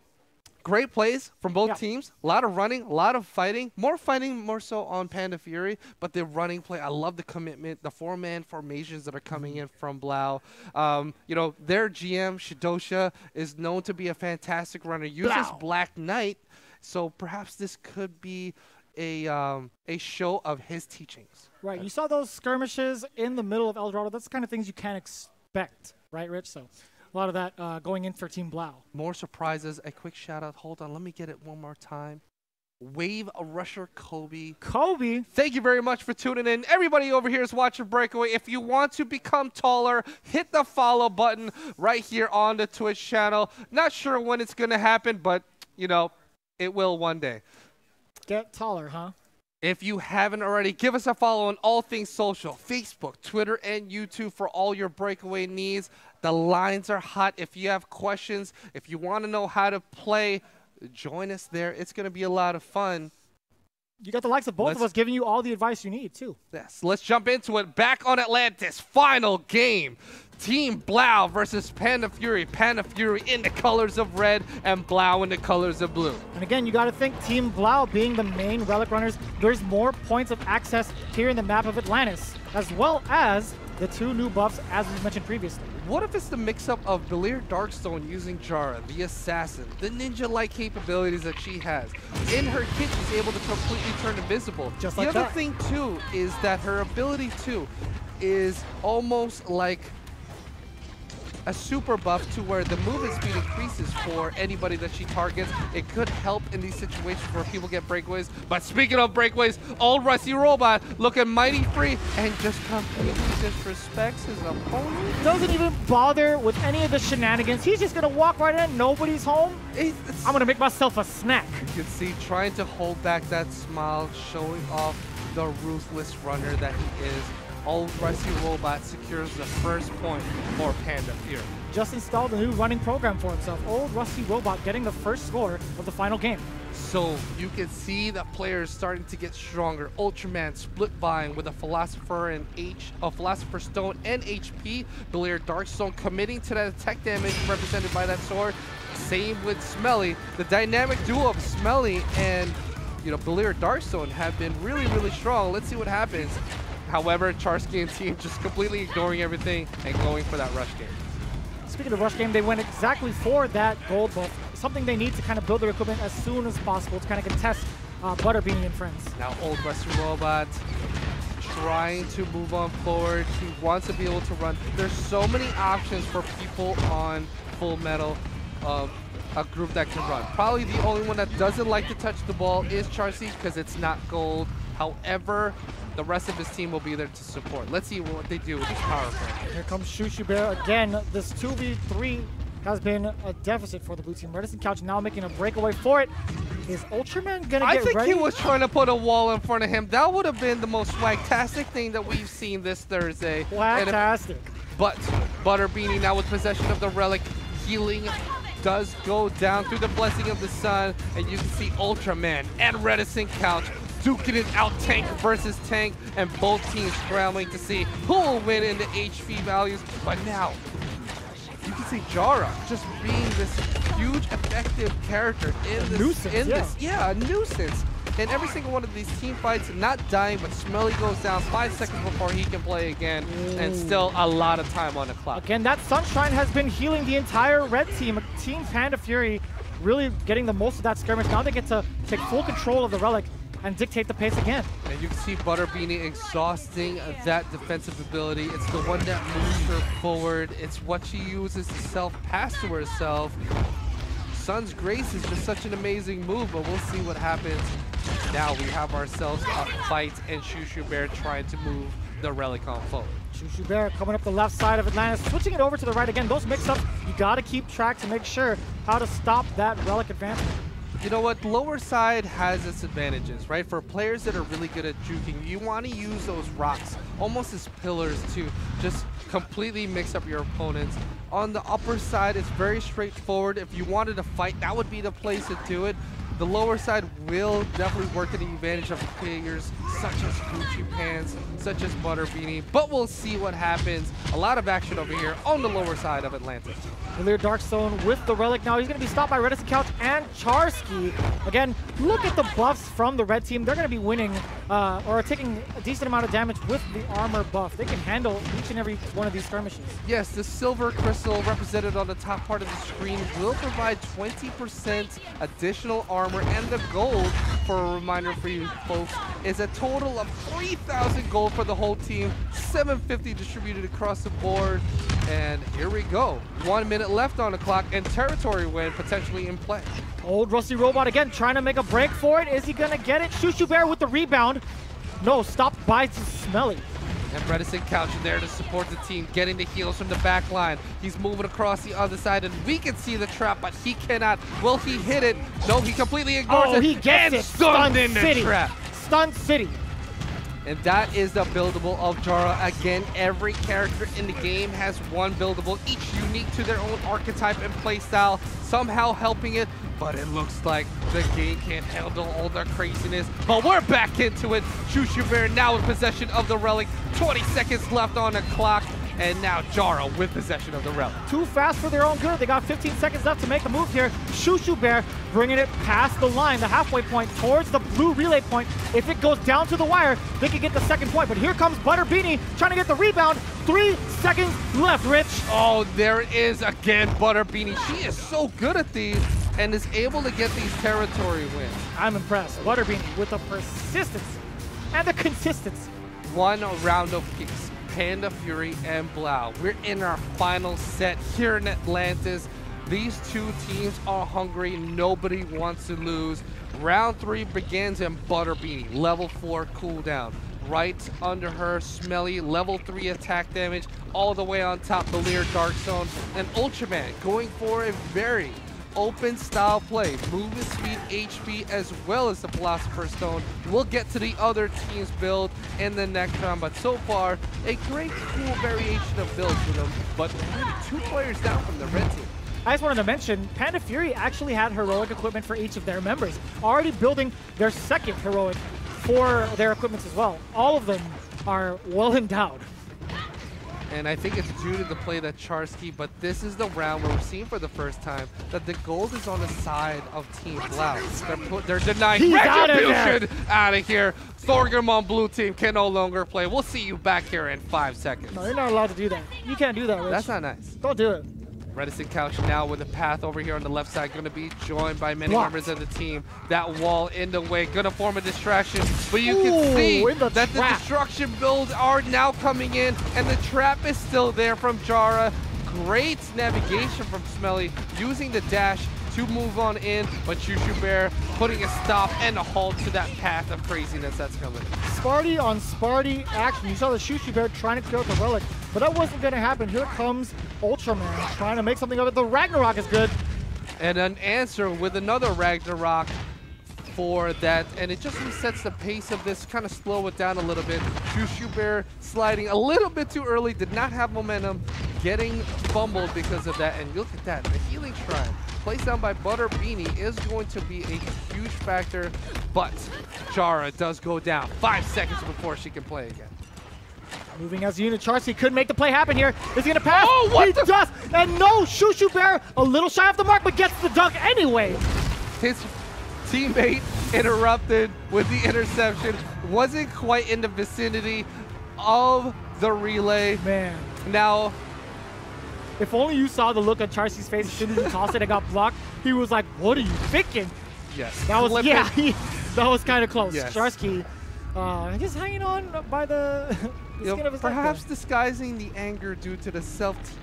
great plays from both teams. A lot of running, a lot of fighting. More fighting, more so on Panda Fury, but the running play, I love the commitment, the four-man formations that are coming in from BLAOW. You know, their GM, Shidosha, is known to be a fantastic runner. Uses Black Knight, so perhaps this could be a show of his teachings. Right, you saw those skirmishes in the middle of El Dorado. That's the kind of things you can't expect, right, Rich? So a lot of that going in for Team BLAOW. More surprises. A quick shout out. Hold on, let me get it one more time. Wave Rusher Kobe. Kobe. Thank you very much for tuning in. Everybody over here is watching Breakaway. If you want to become taller, hit the follow button right here on the Twitch channel. Not sure when it's going to happen, but, you know, it will one day. Get taller, huh? If you haven't already, give us a follow on all things social, Facebook, Twitter, and YouTube for all your Breakaway needs. The lines are hot. If you have questions, if you want to know how to play, join us there. It's going to be a lot of fun. You got the likes of both of us giving you all the advice you need, too. Yes, let's jump into it. Back on Atlantis, final game. Team BLAOW versus Panda Fury. Panda Fury in the colors of red and BLAOW in the colors of blue. And again, you got to think Team BLAOW being the main Relic runners, there's more points of access here in the map of Atlantis, as well as the two new buffs, as we mentioned previously. What if it's the mix-up of Belir Darkstone using Jara, the assassin, the ninja-like capabilities that she has? In her kit, she's able to completely turn invisible. Just like the other that. thing, too, is that her ability, too, is almost like a super buff to where the movement speed increases for anybody that she targets. It could help in these situations where people get breakaways. But speaking of breakaways, old Rusty Robot looking mighty free and just completely disrespects his opponent. Doesn't even bother with any of the shenanigans. He's just going to walk right in. Nobody's home. I'm going to make myself a snack. You can see trying to hold back that smile, showing off the ruthless runner that he is. Old Rusty Robot secures the first point for Panda Fury. Just installed a new running program for himself. Old Rusty Robot getting the first score of the final game. So you can see the players starting to get stronger. Ultraman split buying with a Philosopher and Philosopher Stone and HP. Belir Darkstone committing to that attack damage represented by that sword. Same with Smelly. The dynamic duo of Smelly and Belir Darkstone have been really, really strong. Let's see what happens. However, Charsky and team just completely ignoring everything and going for that rush game. Speaking of rush game, they went exactly for that gold buff, something they need to kind of build their equipment as soon as possible to kind of contest Butterbeanie and friends. Now old Rusty Robot trying to move on forward. He wants to be able to run. There's so many options for people on Full Metal, a group that can run. Probably the only one that doesn't like to touch the ball is Charsky because it's not gold. However, the rest of his team will be there to support. Let's see what they do with this power play. Here comes Shushu Bear again. This 2v3 has been a deficit for the blue team. Redison Couch now making a breakaway for it. Is Ultraman gonna get ready? I think he was trying to put a wall in front of him. That would have been the most swagtastic thing that we've seen this Thursday. Fantastic. But Butterbeanie now with possession of the relic. Healing does go down through the blessing of the sun. And you can see Ultraman and Redison Couch duking it out tank versus tank, and both teams scrambling to see who will win in the HP values. But now, you can see Jara just being this huge effective character in this. A nuisance. In every single one of these team fights, not dying, but Smelly goes down 5 seconds before he can play again, and still a lot of time on the clock. Again, that Sunshine has been healing the entire red team. Team Panda Fury really getting the most of that skirmish. Now they get to take full control of the relic and dictate the pace again. And you can see Butterbeanie exhausting that defensive ability. It's the one that moves her forward. It's what she uses to self-pass to herself. Sun's Grace is just such an amazing move, but we'll see what happens. Now we have ourselves a fight and Shushu Bear trying to move the Relic on forward. Shushu Bear coming up the left side of Atlantis, switching it over to the right again. Those mix-ups, you got to keep track to make sure how to stop that Relic advancement. You know what? Lower side has its advantages, right? For players that are really good at juking, you want to use those rocks almost as pillars to just completely mix up your opponents. On the upper side, it's very straightforward. If you wanted to fight, that would be the place to do it. The lower side will definitely work to the advantage of players such as Gucci Pants, such as Butterbeanie, but we'll see what happens. A lot of action over here on the lower side of Atlantis. Lear Darkstone with the Relic now. He's going to be stopped by Reticent Couch and Charsky. Again, look at the buffs from the red team. They're going to be winning or taking a decent amount of damage with the armor buff. They can handle each and every one of these skirmishes. Yes, the silver crystal represented on the top part of the screen will provide 20% additional armor, and the gold, for a reminder for you folks, is a total of 3,000 gold for the whole team, 750 distributed across the board. And here we go. 1 minute left on the clock and territory win potentially in play. Old Rusty Robot again trying to make a break for it. Is he going to get it? Shushu Bear with the rebound. No, stopped by Smelly. And Reticent Couch there to support the team, getting the heals from the back line. He's moving across the other side, and we can see the trap, but he cannot. Will he hit it? No, he completely ignores it. He gets it. Stunned in the trap. Stunned City. And that is the buildable of Jara. Again, every character in the game has one buildable, each unique to their own archetype and playstyle, somehow helping it. But it looks like the game can't handle all the craziness. But we're back into it. Shushu Bear now in possession of the Relic. 20 seconds left on the clock. And now Jara with possession of the Relic. Too fast for their own good. They got 15 seconds left to make a move here. Shushu Bear bringing it past the line, the halfway point, towards the blue relay point. If it goes down to the wire, they can get the second point. But here comes Butterbeanie trying to get the rebound. 3 seconds left, Rich. Oh, there it is again, Butterbeanie. She is so good at these and is able to get these territory wins. I'm impressed. Butterbeanie with the persistence and the consistency. One round of peace. Panda, Fury, and BLAOW. We're in our final set here in Atlantis. These two teams are hungry. Nobody wants to lose. Round 3 begins in Butterbeanie, level 4 cooldown. Right under her, Smelly, level 3 attack damage. All the way on top, the Lear Dark Zone. And Ultraman going for a very open style play, movement speed, HP, as well as the Philosopher's Stone. We'll get to the other team's build in the next round, but so far, a great cool variation of builds with them, but only 2 players down from the red team. I just wanted to mention, Panda Fury actually had heroic equipment for each of their members, already building their second heroic for their equipments as well. All of them are well endowed. And I think it's due to the play that Charsky, but this is the round where we're seeing for the first time that the gold is on the side of Team BLAOW. They're denying retribution out of here. Thorgrim on blue team can no longer play. We'll see you back here in 5 seconds. No, you're not allowed to do that. You can't do that, Rich. That's not nice. Don't do it. Reticent Couch now with a path over here on the left side, going to be joined by many members of the team. That wall in the way, going to form a distraction, but you can see that the destruction builds are now coming in, and the trap is still there from Jara. Great navigation from Smelly, using the dash to move on in, but Shushu Bear putting a stop and a halt to that path of craziness that's coming. Sparty on Sparty action. You saw the Shushu Bear trying to clear out the Relic, but that wasn't going to happen. Here comes Ultraman trying to make something of it. The Ragnarok is good. And an answer with another Ragnarok for that, and it just resets the pace of this, kind of slow it down a little bit. Shushu Bear sliding a little bit too early, did not have momentum, getting fumbled because of that. And look at that, the Healing Shrine placed down by Butterbeanie is going to be a huge factor, but Jara does go down 5 seconds before she can play again. Moving as a unit, Charsky could make the play happen here. Is he gonna pass? Oh, what he does! And no, Shushu Bear a little shy of the mark, but gets the dunk anyway. His teammate interrupted with the interception. Wasn't quite in the vicinity of the relay. Man. Now, if only you saw the look on Charsky's face as soon as he tossed it and got blocked. He was like, what are you thinking? yes. That was, yeah, that was kind of close. Yes. Charsky just hanging on by the skin of his perhaps neck. disguising the anger due to the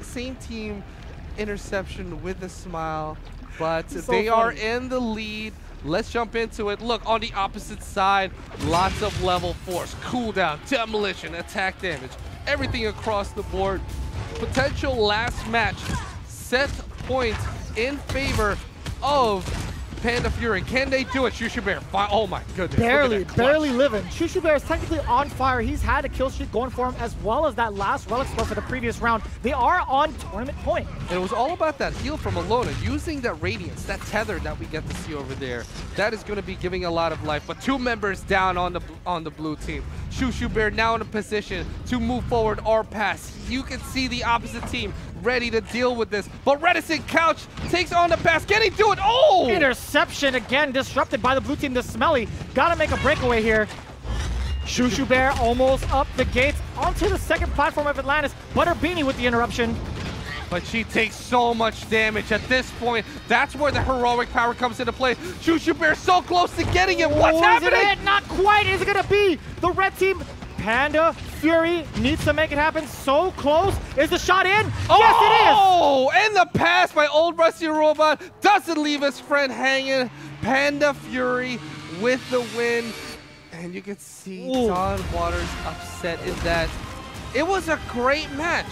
same team interception with a smile, but So they are funny. in the lead let's jump into it. Look, on the opposite side, lots of level force, cooldown, demolition, attack damage, everything across the board. Potential last match set point in favor of Panda Fury. Can they do it? Shushu Bear. Oh my goodness. Barely living. Shushu Bear is technically on fire. He's had a kill streak going for him as well as that last relic spell for the previous round. They are on tournament point. And it was all about that heal from Alona, using that radiance, that tether that we get to see over there. That is going to be giving a lot of life. But 2 members down on the blue team. Shushu Bear now in a position to move forward or pass. You can see the opposite team ready to deal with this. But Reticent Couch takes on the pass. Can he do it? Oh! Interception again, disrupted by the blue team. The Smelly gotta make a breakaway here. Shushu Bear almost up the gates onto the second platform of Atlantis. Butter Beanie with the interruption. But she takes so much damage at this point. That's where the heroic power comes into play. Shushu Bear so close to getting it. What's happening? Is it? Not quite. Is it gonna be the red team? Panda Fury needs to make it happen. So close. Is the shot in? Oh, yes, it is. Oh, and the pass by Old Rusty Robot doesn't leave his friend hanging. Panda Fury with the win. And you can see Don Waters upset in that. It was a great match.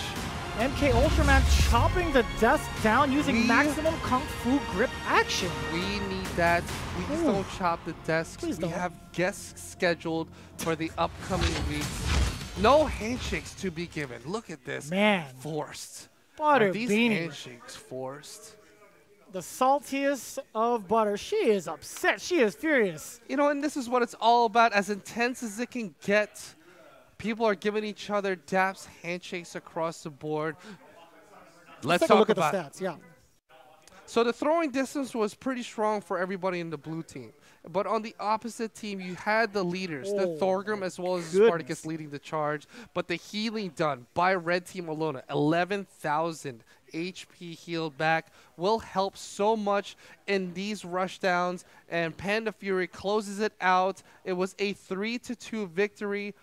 MK Ultraman chopping the desk down using maximum Kung Fu grip action. We need that. We just don't chop the desks. Please we don't. have guests scheduled for the upcoming weeks. No handshakes to be given. Look at this. Man. Forced. Butter Are these Beanie. handshakes forced? The saltiest of butter. She is upset. She is furious. You know, and this is what it's all about. As intense as it can get, people are giving each other daps, handshakes across the board. Let's take a talk look at about the stats. Yeah. So the throwing distance was pretty strong for everybody in the blue team. But on the opposite team, you had the leaders, the Thorgrim as well as Spartacus leading the charge. But the healing done by red team Alona, 11,000 HP healed back, will help so much in these rushdowns. And Panda Fury closes it out. It was a 3-2 victory,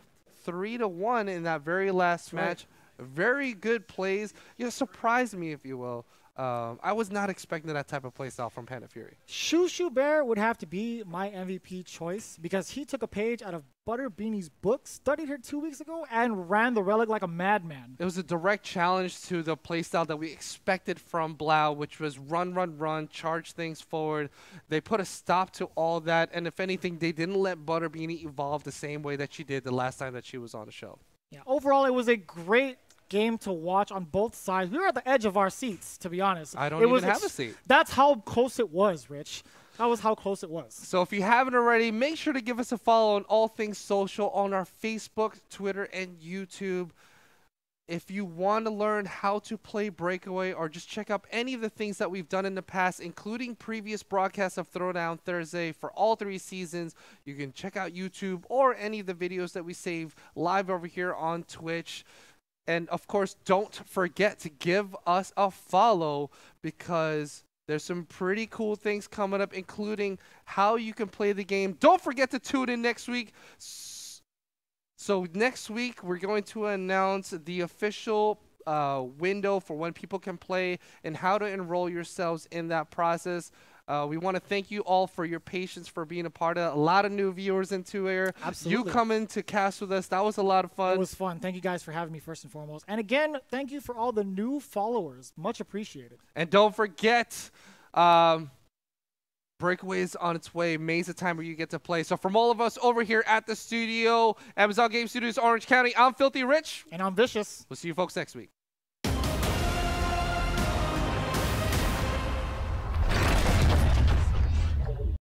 3-1 in that very last match. Very good plays. You surprised me, if you will. I was not expecting that type of play style from Panda Fury. Shushu Bear would have to be my MVP choice because he took a page out of Butter Beanie's book, studied her 2 weeks ago, and ran the relic like a madman. It was a direct challenge to the playstyle that we expected from BLAOW, which was run, charge things forward. They put a stop to all that, and if anything, they didn't let Butter Beanie evolve the same way that she did the last time that she was on the show. Yeah, overall, it was a great game to watch on both sides. We were at the edge of our seats, to be honest. I don't even have a seat. That's how close it was, Rich. That was how close it was. So if you haven't already, make sure to give us a follow on all things social on our Facebook, Twitter, and YouTube. If you want to learn how to play Breakaway or just check out any of the things that we've done in the past, including previous broadcasts of Throwdown Thursday for all 3 seasons, you can check out YouTube or any of the videos that we save live over here on Twitch. And, of course, don't forget to give us a follow because there's some pretty cool things coming up, including how you can play the game. Don't forget to tune in next week. So next week, we're going to announce the official window for when people can play and how to enroll yourselves in that process. We want to thank you all for your patience, for being a part of it. A lot of new viewers into here. Absolutely. You coming to cast with us. That was a lot of fun. It was fun. Thank you guys for having me first and foremost. And again, thank you for all the new followers. Much appreciated. And don't forget, Breakaway is on its way. May's the time where you get to play. So from all of us over here at the studio, Amazon Game Studios, Orange County, I'm Filthy Rich. And I'm Vicious. We'll see you folks next week.